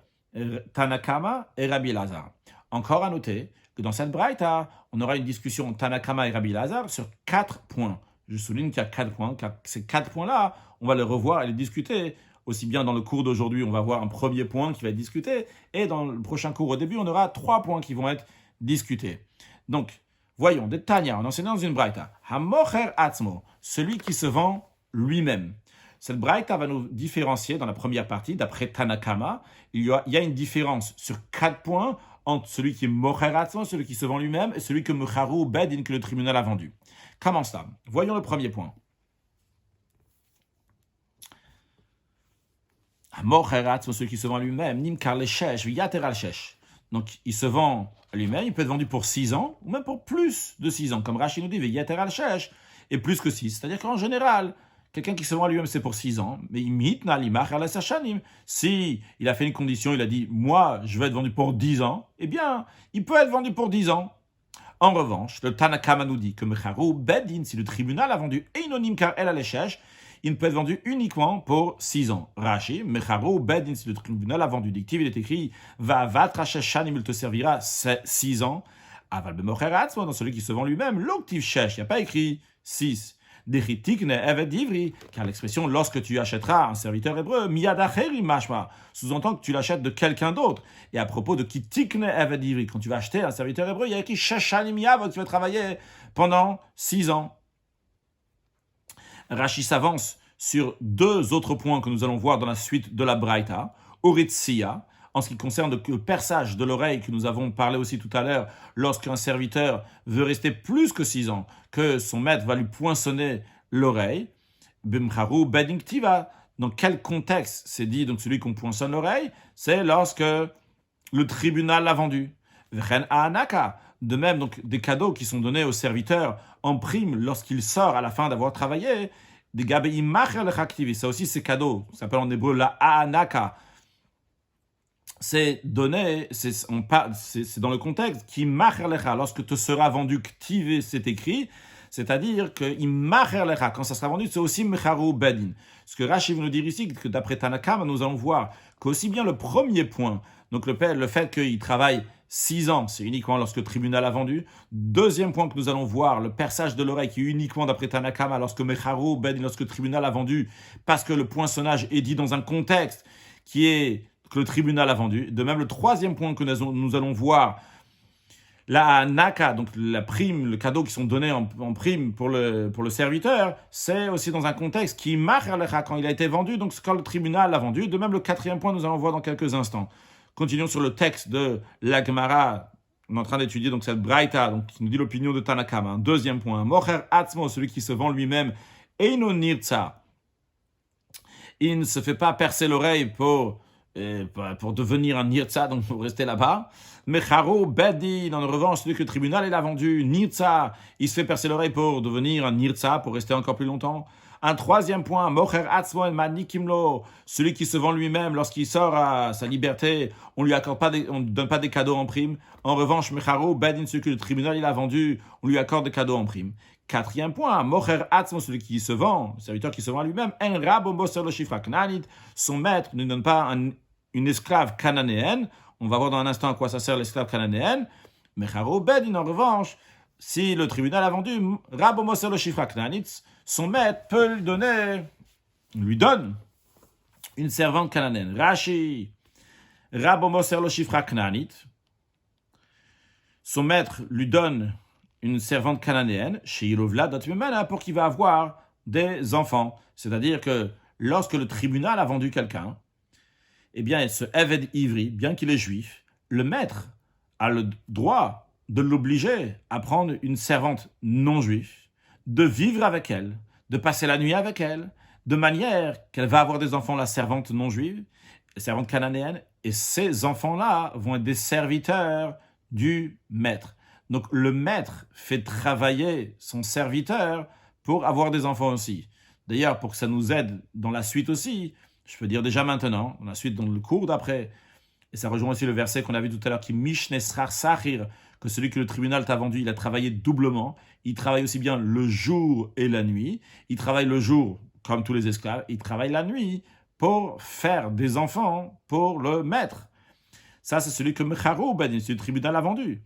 Tanakama et Rabbi Elazar. Encore à noter que dans cette braïta, on aura une discussion entre Tanakama et Rabbi Elazar sur 4 points. Je souligne qu'il y a 4 points, car ces 4 points-là, on va les revoir et les discuter. Aussi bien dans le cours d'aujourd'hui, on va voir un premier point qui va être discuté, et dans le prochain cours au début, on aura 3 points qui vont être discutés. Donc, voyons, des Tanya, on enseigne dans une braïta. Hamocher atzmo, celui qui se vend lui-même. Cette braïta va nous différencier dans la première partie, d'après Tanakama, il y a une différence sur 4 points entre celui qui est mocher atzmo, celui qui se vend lui-même, et celui que mecharu bedin, que le tribunal a vendu. Comment ça? Voyons le premier point. Mocher atzmo, celui qui se vend lui-même, nimkar leshesh, yater al shesh. Donc, il se vend lui-même, il peut être vendu pour 6 ans, ou même pour plus de 6 ans, comme Rashi nous dit, yater al shesh, et plus que 6. C'est-à-dire qu'en général, quelqu'un qui se vend lui-même, c'est pour 6 ans, mais si il a fait une condition, il a dit, moi, je vais être vendu pour 10 ans, eh bien, il peut être vendu pour 10 ans. En revanche, le Tanakama nous dit que Mecharu Bedin, si le tribunal a vendu Einonim Kar El Aleshesh, il ne peut être vendu uniquement pour 6 ans. Rashi, Mecharu Bedin, si le tribunal a vendu, dictive, il est écrit, va vatrashesh shanim, il te servira 6 ans. Aval bemocheratz, dans celui qui se vend lui-même, l'octiv shesh, il n'y a pas écrit 6. Dechitikne evet divri, car l'expression lorsque tu achèteras un serviteur hébreu, miyadacheri mashma, sous-entend que tu l'achètes de quelqu'un d'autre. Et à propos de kitikne evet divri, quand tu vas acheter un serviteur hébreu, il y a écrit sheshanim yav, tu vas travailler pendant 6 ans. Rashi s'avance sur 2 autres points que nous allons voir dans la suite de la Braïta, Oritsia, en ce qui concerne le perçage de l'oreille que nous avons parlé aussi tout à l'heure, lorsqu'un serviteur veut rester plus que 6 ans, que son maître va lui poinçonner l'oreille, Bimcharu Bedingtiva, dans quel contexte c'est dit, donc celui qu'on poinçonne l'oreille, c'est lorsque le tribunal l'a vendu. Vchen Anaka, de même, donc des cadeaux qui sont donnés au serviteur en prime lorsqu'il sort à la fin d'avoir travaillé, des Gabeim Macher Lechaktivi, ça aussi c'est cadeau, ça s'appelle en hébreu la Anaka. C'est donné, c'est dans le contexte qui macher lecha, lorsque te sera vendu ktivé, c'est écrit, c'est-à-dire que il macher lecha, quand ça sera vendu, c'est aussi mecharu bedin. Ce que Rashi veut nous dire ici, que d'après Tanakama, nous allons voir qu'aussi bien le premier point, donc le fait qu'il travaille 6 ans, c'est uniquement lorsque le tribunal a vendu. Deuxième point que nous allons voir, le perçage de l'oreille qui est uniquement d'après Tanakama, lorsque mecharu bedin, lorsque le tribunal a vendu, parce que le poinçonnage est dit dans un contexte qui est que le tribunal a vendu. De même, le troisième point que nous allons voir, la naka, donc la prime, le cadeau qui sont donnés en prime pour le serviteur, c'est aussi dans un contexte qui marche quand il a été vendu, donc quand le tribunal l'a vendu. De même, le quatrième point, nous allons voir dans quelques instants. Continuons sur le texte de la Gemara. On est en train d'étudier donc cette braïta, donc qui nous dit l'opinion de Tanakama. Un deuxième point, mocher atzmo, celui qui se vend lui-même, eino nirtza. Il ne se fait pas percer l'oreille pour devenir un nirtza, donc pour rester là-bas. Mecharo bedin, en revanche, celui que le tribunal a vendu, nirtza, il se fait percer l'oreille pour devenir un nirtza, pour rester encore plus longtemps. Un troisième point, mocher atzmo manikimlo, celui qui se vend lui-même lorsqu'il sort à sa liberté, on ne donne pas des cadeaux en prime. En revanche, mecharo bedin, celui que le tribunal a vendu, on lui accorde des cadeaux en prime. Quatrième point, mocher atzmo, celui qui se vend, le serviteur qui se vend lui-même, en rabo moser lo shifra knanit, son maître ne donne pas une esclave cananéenne. On va voir dans un instant à quoi ça sert l'esclave cananéenne. Mais Charo Bedin, en revanche, si le tribunal a vendu Rabo Moser le Shifra Knanitz, son maître peut lui donne une servante cananéenne. Rashi, Rabo Moser le Shifra Knanitz, son maître lui donne une servante cananéenne, chez Ilovla Dotmemana, pour qu'il va avoir des enfants. C'est-à-dire que lorsque le tribunal a vendu quelqu'un, eh bien, ce Eved Ivri, bien qu'il est juif, le maître a le droit de l'obliger à prendre une servante non juive, de vivre avec elle, de passer la nuit avec elle, de manière qu'elle va avoir des enfants, la servante non juive, la servante cananéenne, et ces enfants-là vont être des serviteurs du maître. Donc, le maître fait travailler son serviteur pour avoir des enfants aussi. D'ailleurs, pour que ça nous aide dans la suite aussi, Je peux dire déjà maintenant, dans la suite, dans le cours d'après, et ça rejoint aussi le verset qu'on a vu tout à l'heure, qui mishnesrar sahir, que celui que le tribunal t'a vendu, il a travaillé doublement. Il travaille aussi bien le jour et la nuit. Il travaille le jour, comme tous les esclaves. Il travaille la nuit pour faire des enfants pour le maître. Ça, c'est celui que Mecharou Ben, le tribunal a vendu.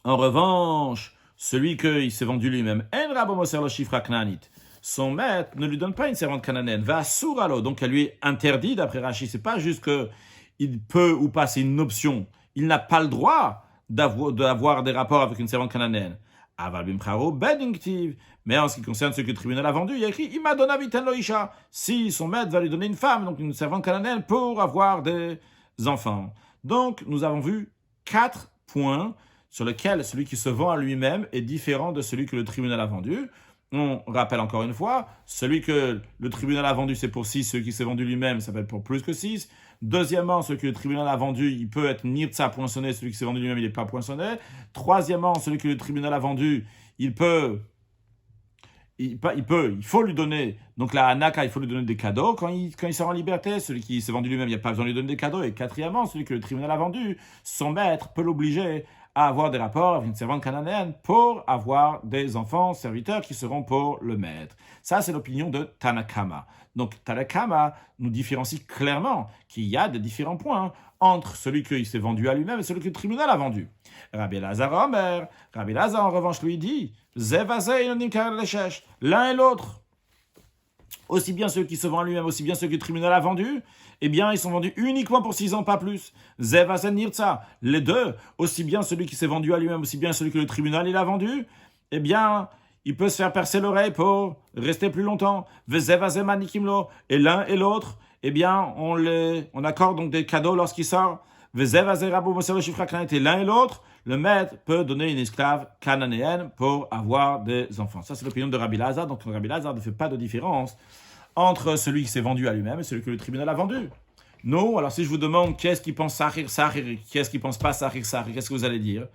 En revanche, celui qu'il s'est vendu lui-même, En Rabo Moser le Shifra Knanit, son maître ne lui donne pas une servante cananéenne. Va souralo, donc elle lui est interdit d'après Rashi. C'est pas juste qu'il peut ou pas, c'est une option. Il n'a pas le droit d'avoir des rapports avec une servante cananéenne. Aval bimcharo bedingtiv. Mais en ce qui concerne ce que le tribunal a vendu, il y a écrit Imadona viten loisha. Si son maître va lui donner une femme, donc une servante cananéenne, pour avoir des enfants. Donc, nous avons vu 4 points sur lesquels celui qui se vend à lui-même est différent de celui que le tribunal a vendu. On rappelle encore une fois, celui que le tribunal a vendu, c'est pour 6, celui qui s'est vendu lui-même s'appelle pour plus que 6. Deuxièmement, celui que le tribunal a vendu, il peut être nirtsa poinçonné, celui qui s'est vendu lui-même, il n'est pas poinçonné. Troisièmement, celui que le tribunal a vendu, il faut lui donner, donc la Hanaka, il faut lui donner des cadeaux quand il sort en liberté. Celui qui s'est vendu lui-même, il n'y a pas besoin de lui donner des cadeaux. Et quatrièmement, celui que le tribunal a vendu, son maître peut l'obliger à avoir des rapports avec une servante cananéenne pour avoir des enfants serviteurs qui seront pour le maître. Ça, c'est l'opinion de Tanakama. Donc, Tanakama nous différencie clairement qu'il y a des différents points entre celui qui s'est vendu à lui-même et celui que le tribunal a vendu. Rabbi Elazar Omer, Rabbi Elazar en revanche lui dit, l'un et l'autre, aussi bien ceux qui se vendent à lui-même, aussi bien ceux que le tribunal a vendus, eh bien, ils sont vendus uniquement pour 6 ans, pas plus. Zevazen Nirtsa, les deux, aussi bien celui qui s'est vendu à lui-même, aussi bien celui que le tribunal il a vendu, eh bien, il peut se faire percer l'oreille pour rester plus longtemps. Vezevazen Manikimlo, et l'un et l'autre, eh bien, on accorde donc des cadeaux lorsqu'il sort. Vezevazen Rabo Moser le Shifra Knanit, et l'un et l'autre, le maître peut donner une esclave cananéenne pour avoir des enfants. Ça, c'est l'opinion de Rabbi Elazar. Donc, Rabbi Elazar ne fait pas de différence entre celui qui s'est vendu à lui-même et celui que le tribunal a vendu. Non, alors si je vous demande qu'est-ce qui pense Sahir, Sahir, qu'est-ce qui pense pas Sahir, Sahir, qu'est-ce que vous allez dire?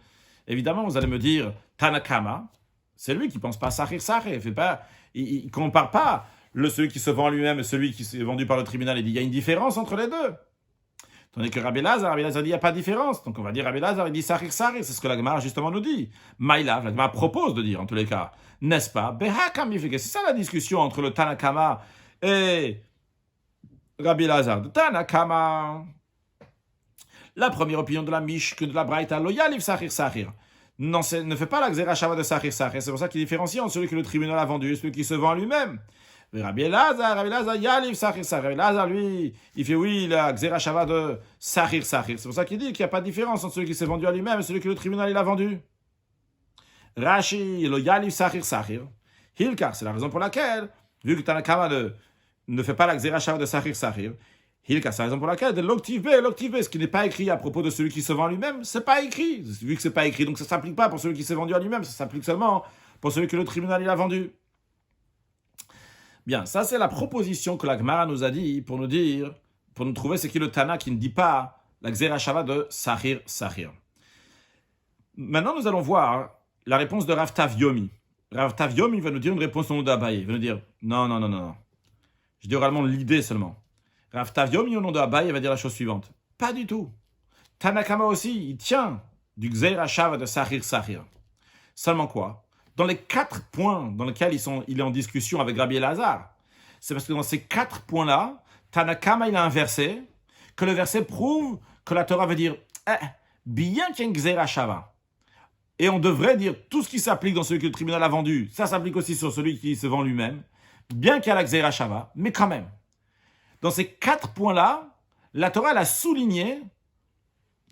Évidemment, vous allez me dire Tanakama, c'est lui qui pense pas Sahir, Sahir. Il ne compare pas celui qui se vend à lui-même et celui qui s'est vendu par le tribunal. Il dit il y a une différence entre les deux. Tandis que Rabbi Elazar dit il n'y a pas de différence. Donc on va dire Rabbi Elazar, il dit Sahir, Sahir, c'est ce que la Gemara justement nous dit. Maïlav, la Gemara propose de dire en tous les cas, n'est-ce pas? C'est ça la discussion entre le Tanakama et Rabbi Elazar de Tanakama. La première opinion de la Mish que de la Braïta, lo yaliv Sahir Sahir. Non, ne fait pas la Xera Shava de Sahir Sahir. C'est pour ça qu'il différencie entre celui que le tribunal a vendu et celui qui se vend lui-même. Mais Rabbi Elazar, yaliv Sahir Sahir. Rabbi Elazar, lui, il fait oui, la Xera Shava de Sahir Sahir. C'est pour ça qu'il dit qu'il n'y a pas de différence entre celui qui s'est vendu à lui-même et celui que le tribunal il a vendu. Rashi, lo yaliv Sahir Sahir. Hilkar, c'est la raison pour laquelle, vu que Tanakama ne fait pas la Xera Shava de Sahir Sahir, Hilka, c'est la raison pour laquelle de l'octive B, ce qui n'est pas écrit à propos de celui qui se vend lui-même, c'est pas écrit. Vu que c'est pas écrit, donc ça s'applique pas pour celui qui s'est vendu à lui-même, ça s'applique seulement pour celui que le tribunal il a vendu. Bien, ça c'est la proposition que la Gemara nous a dit pour nous trouver ce qui est le Tana qui ne dit pas la Xera Shava de Sahir Sahir. Maintenant nous allons voir la réponse de Rav Tavyomi. Rav Tavyomi va nous dire une réponse au nom d'Abaye. Il va nous dire non. Je dis oralement l'idée seulement. Rav Tavyomi au nom d'Abaye va dire la chose suivante. Pas du tout. Tanakama aussi, il tient du Xera Shava de Sahir Sahir. Seulement quoi? Dans les 4 points dans lesquels il est en discussion avec Rabbi Elazar, c'est parce que dans ces 4 points-là, Tanakama il a un verset, que le verset prouve que la Torah veut dire bien qu'il y ait une Xera Shava. Et on devrait dire tout ce qui s'applique dans celui que le tribunal a vendu, ça s'applique aussi sur celui qui se vend lui-même, bien qu'il y a la Xera Shava, mais quand même. Dans ces 4 points-là, la Torah l'a souligné,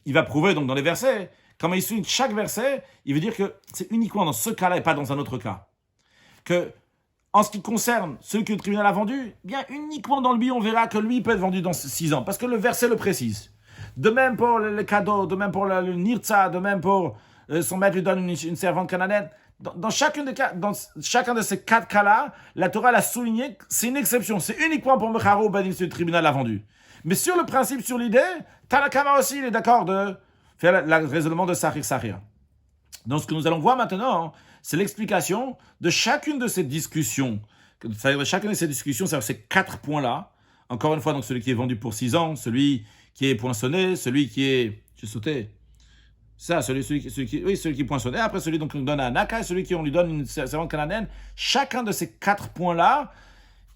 il va prouver donc dans les versets, quand il souligne chaque verset, il veut dire que c'est uniquement dans ce cas-là et pas dans un autre cas. Que, en ce qui concerne celui que le tribunal a vendu, bien uniquement dans lui, on verra que lui peut être vendu dans 6 ans, parce que le verset le précise. De même pour le cadeau, de même pour le nirtsa, de même pour son maître lui donne une servante cananéenne. Dans chacun de ces 4 cas-là, la Torah l'a souligné, c'est une exception. C'est uniquement pour Mecharo Badim que le tribunal l'a vendu. Mais sur le principe, sur l'idée, Tanakama aussi, il est d'accord de faire le raisonnement de Sahir Sahir. Donc ce que nous allons voir maintenant, c'est l'explication de chacune de ces discussions C'est-à-dire, chacune de ces discussions, c'est ces 4 points-là. Encore une fois, donc celui qui est vendu pour 6 ans, celui qui est poinçonné, celui qui est... J'ai sauté. Ça, celui qui est poinçonné. Après, celui donc, on donne à Naka, celui qui on lui donne une servante canadienne. Chacun de ces 4 points-là,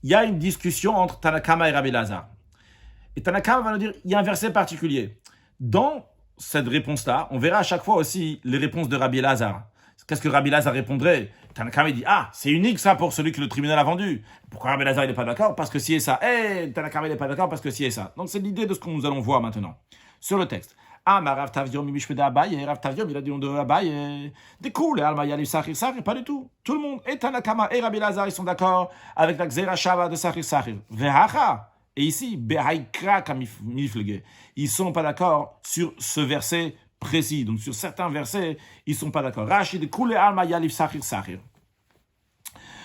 il y a une discussion entre Tanakama et Rabbi Lazar. Et Tanakama va nous dire, il y a un verset particulier. Dans cette réponse-là, on verra à chaque fois aussi les réponses de Rabbi Lazar. Qu'est-ce que Rabbi Lazar répondrait? Tanakama dit, c'est unique ça pour celui que le tribunal a vendu. Pourquoi Rabbi Lazar n'est pas d'accord? Parce que si et ça. Tanakama n'est pas d'accord parce que si et ça. Donc c'est l'idée de ce que nous allons voir maintenant. Sur le texte. Mais Rav Taviom, Rav Taviom, il a dit on de Abaye. Des cool, Alma Yalif Sachir Sachir, pas du tout. Tout le monde, et Tanakama et Rabbi Lazar, ils sont d'accord avec la Xera Shava de Sachir Sachir. Vehacha. Et ici, Behaikra Kamiflege. Ils sont pas d'accord sur ce verset précis. Donc sur certains versets, ils sont pas d'accord. Rachid, Koule Alma Yalif Sachir Sachir.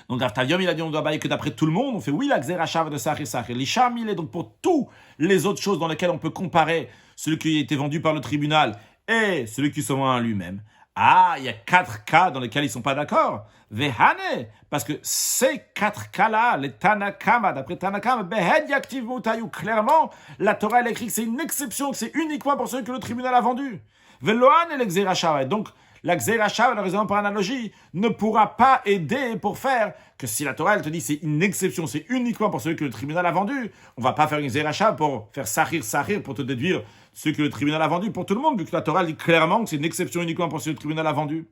Donc Rav Taviom, il a dit on doit bailler que d'après tout le monde, on fait oui la Xera Shava de Sachir Sachir. L'Isham, il est donc pour tous les autres choses dans lesquelles on peut comparer celui qui a été vendu par le tribunal et celui qui se vend à lui-même. Il y a 4 cas dans lesquels ils ne sont pas d'accord. Vehane, parce que ces 4 cas-là, les Tanakama, d'après Tanakama, Behed Yaktiv Moutayu, clairement, la Torah elle écrit que c'est une exception, que c'est uniquement pour celui que le tribunal a vendu. Velohan et l'Xera Shava. Donc, la Xera Shava, la raison par analogie, ne pourra pas aider pour faire que si la Torah elle te dit c'est une exception, c'est uniquement pour celui que le tribunal a vendu, on va pas faire une Xera Shava pour faire Sahir pour te déduire ce que le tribunal a vendu pour tout le monde, vu que la Torah dit clairement que c'est une exception uniquement pour ce que le tribunal a vendu.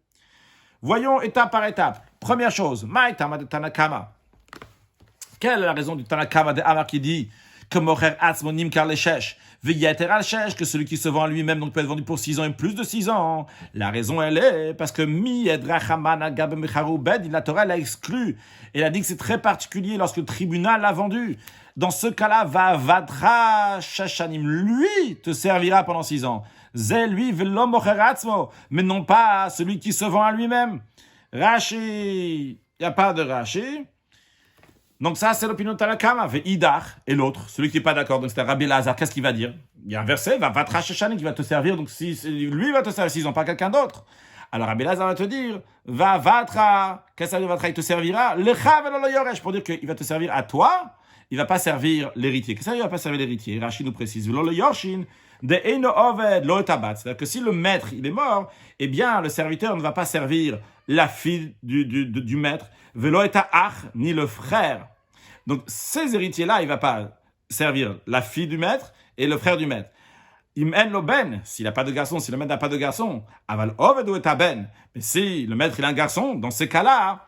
Voyons étape par étape. Première chose, Maïtama de Tanakama. Quelle est la raison du Tanakama de Amar qui dit que Mocher Atzmonim Kar Leshesh, Veyater Al-Shesh, que celui qui se vend à lui-même donc peut être vendu pour 6 ans et plus de 6 ans. La raison elle est parce que Mi Edrachamana Gab Mecharubed, la Torah l'a exclu. Elle a dit que c'est très particulier lorsque le tribunal l'a vendu. Dans ce cas-là, va Vadra Shashanim, lui te servira pendant 6 ans. Zé lui velo Mocher Atzmo, mais non pas celui qui se vend à lui-même. Rashi, il n'y a pas de Rashi. Donc ça, c'est l'opinion de Tanakama. Idar et l'autre, celui qui n'est pas d'accord. Donc c'est Rabbi Lazar. Qu'est-ce qu'il va dire? Il y a un verset, va Vatra Sheshanim qui va te servir. Donc si lui va te servir 6 ans, pas quelqu'un d'autre. Alors Rabbi Lazar va te dire, va Vatra. Qu'est-ce que ça veut dire Vatra? Il te servira Lecha velo lo yoresh, pour dire qu'il va te servir à toi. Il ne va pas servir l'héritier. Qu'est-ce que ça veut dire? Il ne va pas servir l'héritier. Rashi nous précise. Velo lo yorshin de eino oved lo etabat. C'est-à-dire que si le maître il est mort, eh bien le serviteur ne va pas servir la fille du maître. Velo eta ach, ni le frère. Donc, ces héritiers-là, il ne va pas servir la fille du maître et le frère du maître. Im en lo ben, s'il n'a pas de garçon, si le maître n'a pas de garçon, aval ovedo et ben. Mais si le maître il a un garçon, dans ces cas-là,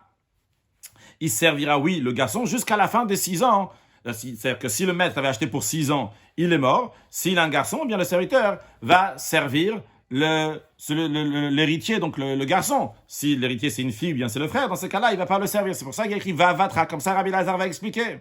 il servira, oui, le garçon jusqu'à la fin des 6 ans. C'est-à-dire que si le maître avait acheté pour 6 ans, il est mort. S'il a un garçon, eh bien le serviteur va servir l'héritier, donc le garçon. Si l'héritier c'est une fille, bien c'est le frère, dans ce cas-là, il ne va pas le servir. C'est pour ça qu'il a écrit va vatra, comme ça Rabbi Lazar va expliquer.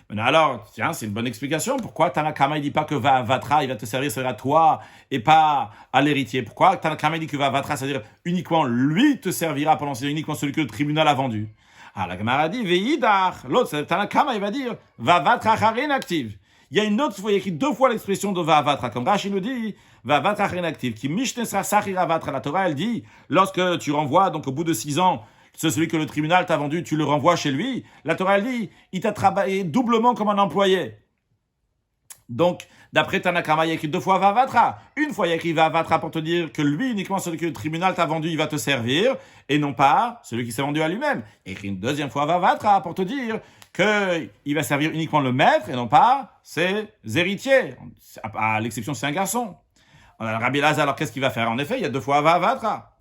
Maintenant, alors, tiens, c'est une bonne explication. Pourquoi Tanakama il dit pas que va vatra, il va te servir, c'est à toi et pas à l'héritier? Pourquoi Tanakama il dit que va vatra, c'est-à-dire uniquement lui te servira pendant c'est uniquement celui que le tribunal a vendu? La Gemara dit veidar, l'autre Tanakama il va dire va vatra harin active. Il y a une autre fois, il y a écrit 2 fois l'expression de va vatra, comme Rashi nous dit va vatra inactive, qui mishnesra sachira vatra. La Torah, elle dit, lorsque tu renvoies, donc au bout de 6 ans, celui que le tribunal t'a vendu, tu le renvoies chez lui. La Torah, elle dit, il t'a travaillé doublement comme un employé. Donc, d'après Tanakama, il y a écrit 2 fois va vatra. Une fois, il y a écrit va vatra pour te dire que lui, uniquement celui que le tribunal t'a vendu, il va te servir, et non pas celui qui s'est vendu à lui-même. Il y a écrit une 2e fois va vatra pour te dire qu'il va servir uniquement le maître, et non pas ses héritiers. À l'exception, c'est un garçon. Rabbi Lazar, alors qu'est-ce qu'il va faire? En effet, il y a 2 fois va vatra.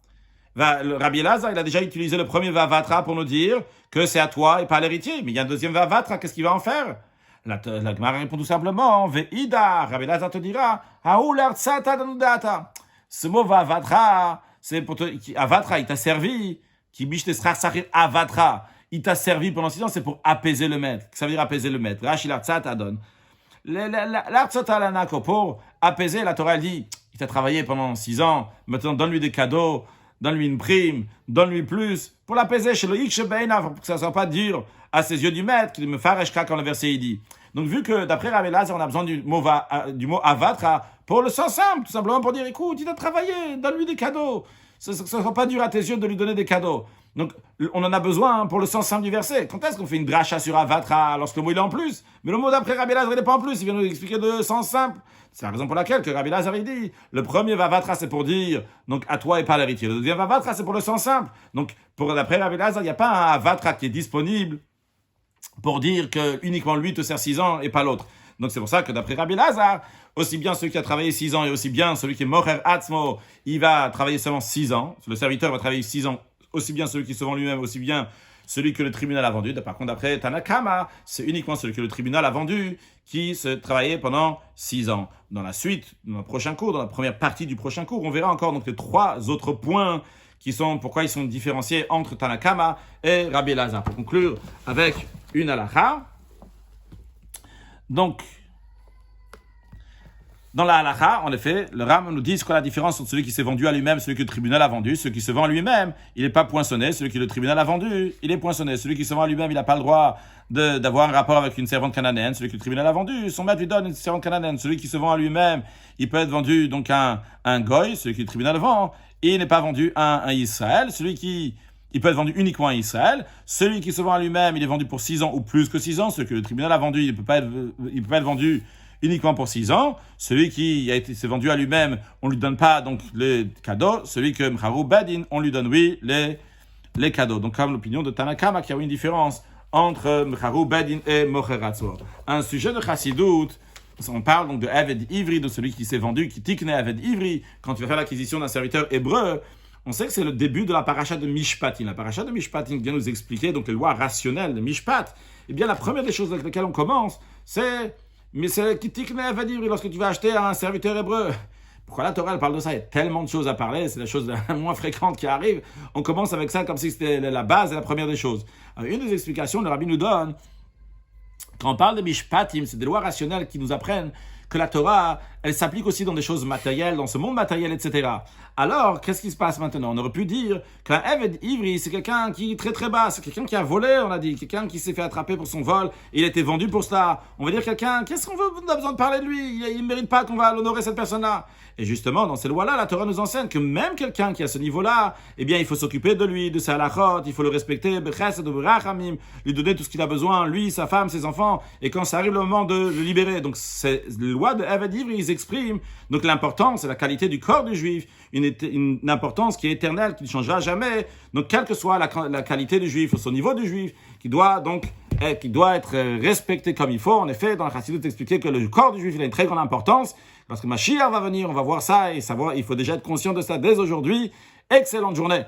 Rabbi Lazar, il a déjà utilisé le premier va vatra pour nous dire que c'est à toi et pas à l'héritier. Mais il y a un 2e va vatra, qu'est-ce qu'il va en faire? La Gemara répond tout simplement ve'ida. Rabbi Lazar te dira ce mot va vatra, c'est pour te avatra, il t'a servi. Qui bishtesrar sachir avatra, il t'a servi pendant 6 ans, c'est pour apaiser le maître. Ça veut dire apaiser le maître. Rashi l'artzata donne. L'artzata lanako, pour apaiser, la Torah dit il t'a travaillé pendant 6 ans, maintenant donne-lui des cadeaux, donne-lui une prime, donne-lui plus, pour l'apaiser chez le Ikshbeina, pour que ça ne soit pas dur à ses yeux du maître, qui me fareshka quand le verset il dit. Donc vu que d'après Rabbi Lazar, on a besoin du mot avatra, pour le sens simple, tout simplement pour dire écoute, il a travaillé, donne-lui des cadeaux. Ce ne sera pas dur à tes yeux de lui donner des cadeaux. Donc, on en a besoin pour le sens simple du verset. Quand est-ce qu'on fait une dracha sur Avatra lorsque le mot il est en plus? Mais le mot d'après Rabbi Elazar, il n'est pas en plus. Il vient nous expliquer de sens simple. C'est la raison pour laquelle que Rabbi Elazar il dit le premier Vavatra, c'est pour dire donc à toi et pas l'héritier. Le deuxième Vavatra, c'est pour le sens simple. Donc, d'après Rabbi Elazar, il n'y a pas un Avatra qui est disponible pour dire que uniquement lui te sert 6 ans et pas l'autre. Donc c'est pour ça que d'après Rabbi Elazar, aussi bien celui qui a travaillé 6 ans et aussi bien celui qui est Mocher Atzmo, il va travailler seulement 6 ans. Le serviteur va travailler 6 ans, aussi bien celui qui se vend lui-même, aussi bien celui que le tribunal a vendu. Par contre, d'après Tanakama, c'est uniquement celui que le tribunal a vendu qui se travaillait pendant 6 ans. Dans la suite, dans le prochain cours, dans la première partie du prochain cours, on verra encore donc les 3 autres points qui sont pourquoi ils sont différenciés entre Tanakama et Rabbi Elazar. Pour conclure avec une halakha. Donc, dans la halakha, en effet, le Ram nous dit ce qu'est la différence entre celui qui s'est vendu à lui-même, celui que le tribunal a vendu. Celui qui se vend à lui-même, il n'est pas poinçonné. Celui que le tribunal a vendu, il est poinçonné. Celui qui se vend à lui-même, il n'a pas le droit d'avoir un rapport avec une servante cananéenne. Celui que le tribunal a vendu, son maître lui donne une servante cananéenne. Celui qui se vend à lui-même, il peut être vendu donc à un goy. Celui que le tribunal vend, il n'est pas vendu à un Israël. Il peut être vendu uniquement à Israël. Celui qui se vend à lui-même, il est vendu pour 6 ans ou plus que 6 ans. Celui que le tribunal a vendu, il peut pas être vendu uniquement pour 6 ans. Celui qui s'est vendu à lui-même, on lui donne pas donc les cadeaux. Celui que Mcharou Badin, on lui donne oui les cadeaux. Donc comme l'opinion de Tanakama, qui a une différence entre Mcharou Badin et Mocher Atzmo. Un sujet de Chassidut, on parle donc de Eved Ivri, de celui qui s'est vendu, qui tikne Eved Ivri, quand tu vas faire l'acquisition d'un serviteur hébreu. On sait que c'est le début de la paracha de Mishpatim. La paracha de Mishpatim vient nous expliquer donc les lois rationnelles de Mishpat. Eh bien, la première des choses avec lesquelles on commence, c'est Kitikne Eved Ivri, lorsque tu vas acheter un serviteur hébreu. Pourquoi la Torah elle parle de ça? Il y a tellement de choses à parler, c'est la chose la moins fréquente qui arrive. On commence avec ça comme si c'était la base et la première des choses. Alors, une des explications, le Rabbi nous donne, quand on parle de Mishpatim, c'est des lois rationnelles qui nous apprennent que la Torah, elle s'applique aussi dans des choses matérielles, dans ce monde matériel, etc. Alors, qu'est-ce qui se passe maintenant? On aurait pu dire qu'un Eved Ivri, c'est quelqu'un qui est très très bas, c'est quelqu'un qui a volé, on a dit, quelqu'un qui s'est fait attraper pour son vol, et il a été vendu pour cela. On va dire quelqu'un, qu'est-ce qu'on veut, on a besoin de parler de lui, il ne mérite pas qu'on va l'honorer cette personne-là. Et justement, dans ces lois-là, la Torah nous enseigne que même quelqu'un qui est à ce niveau-là, eh bien, il faut s'occuper de lui, de sa halachot, il faut le respecter, lui donner tout ce qu'il a besoin, lui, sa femme, ses enfants, et quand ça arrive le moment de le libérer. Donc, ces lois de Eved Ivri, ils expriment donc l'importance et la qualité du corps du juif, une importance qui est éternelle, qui ne changera jamais. Donc, quelle que soit la qualité du juif ou son niveau du juif, qui doit être respecté comme il faut. En effet, dans la Chassidut, expliqué que le corps du juif il a une très grande importance. Parce que Mashiach va venir, on va voir ça et savoir, il faut déjà être conscient de ça dès aujourd'hui. Excellente journée.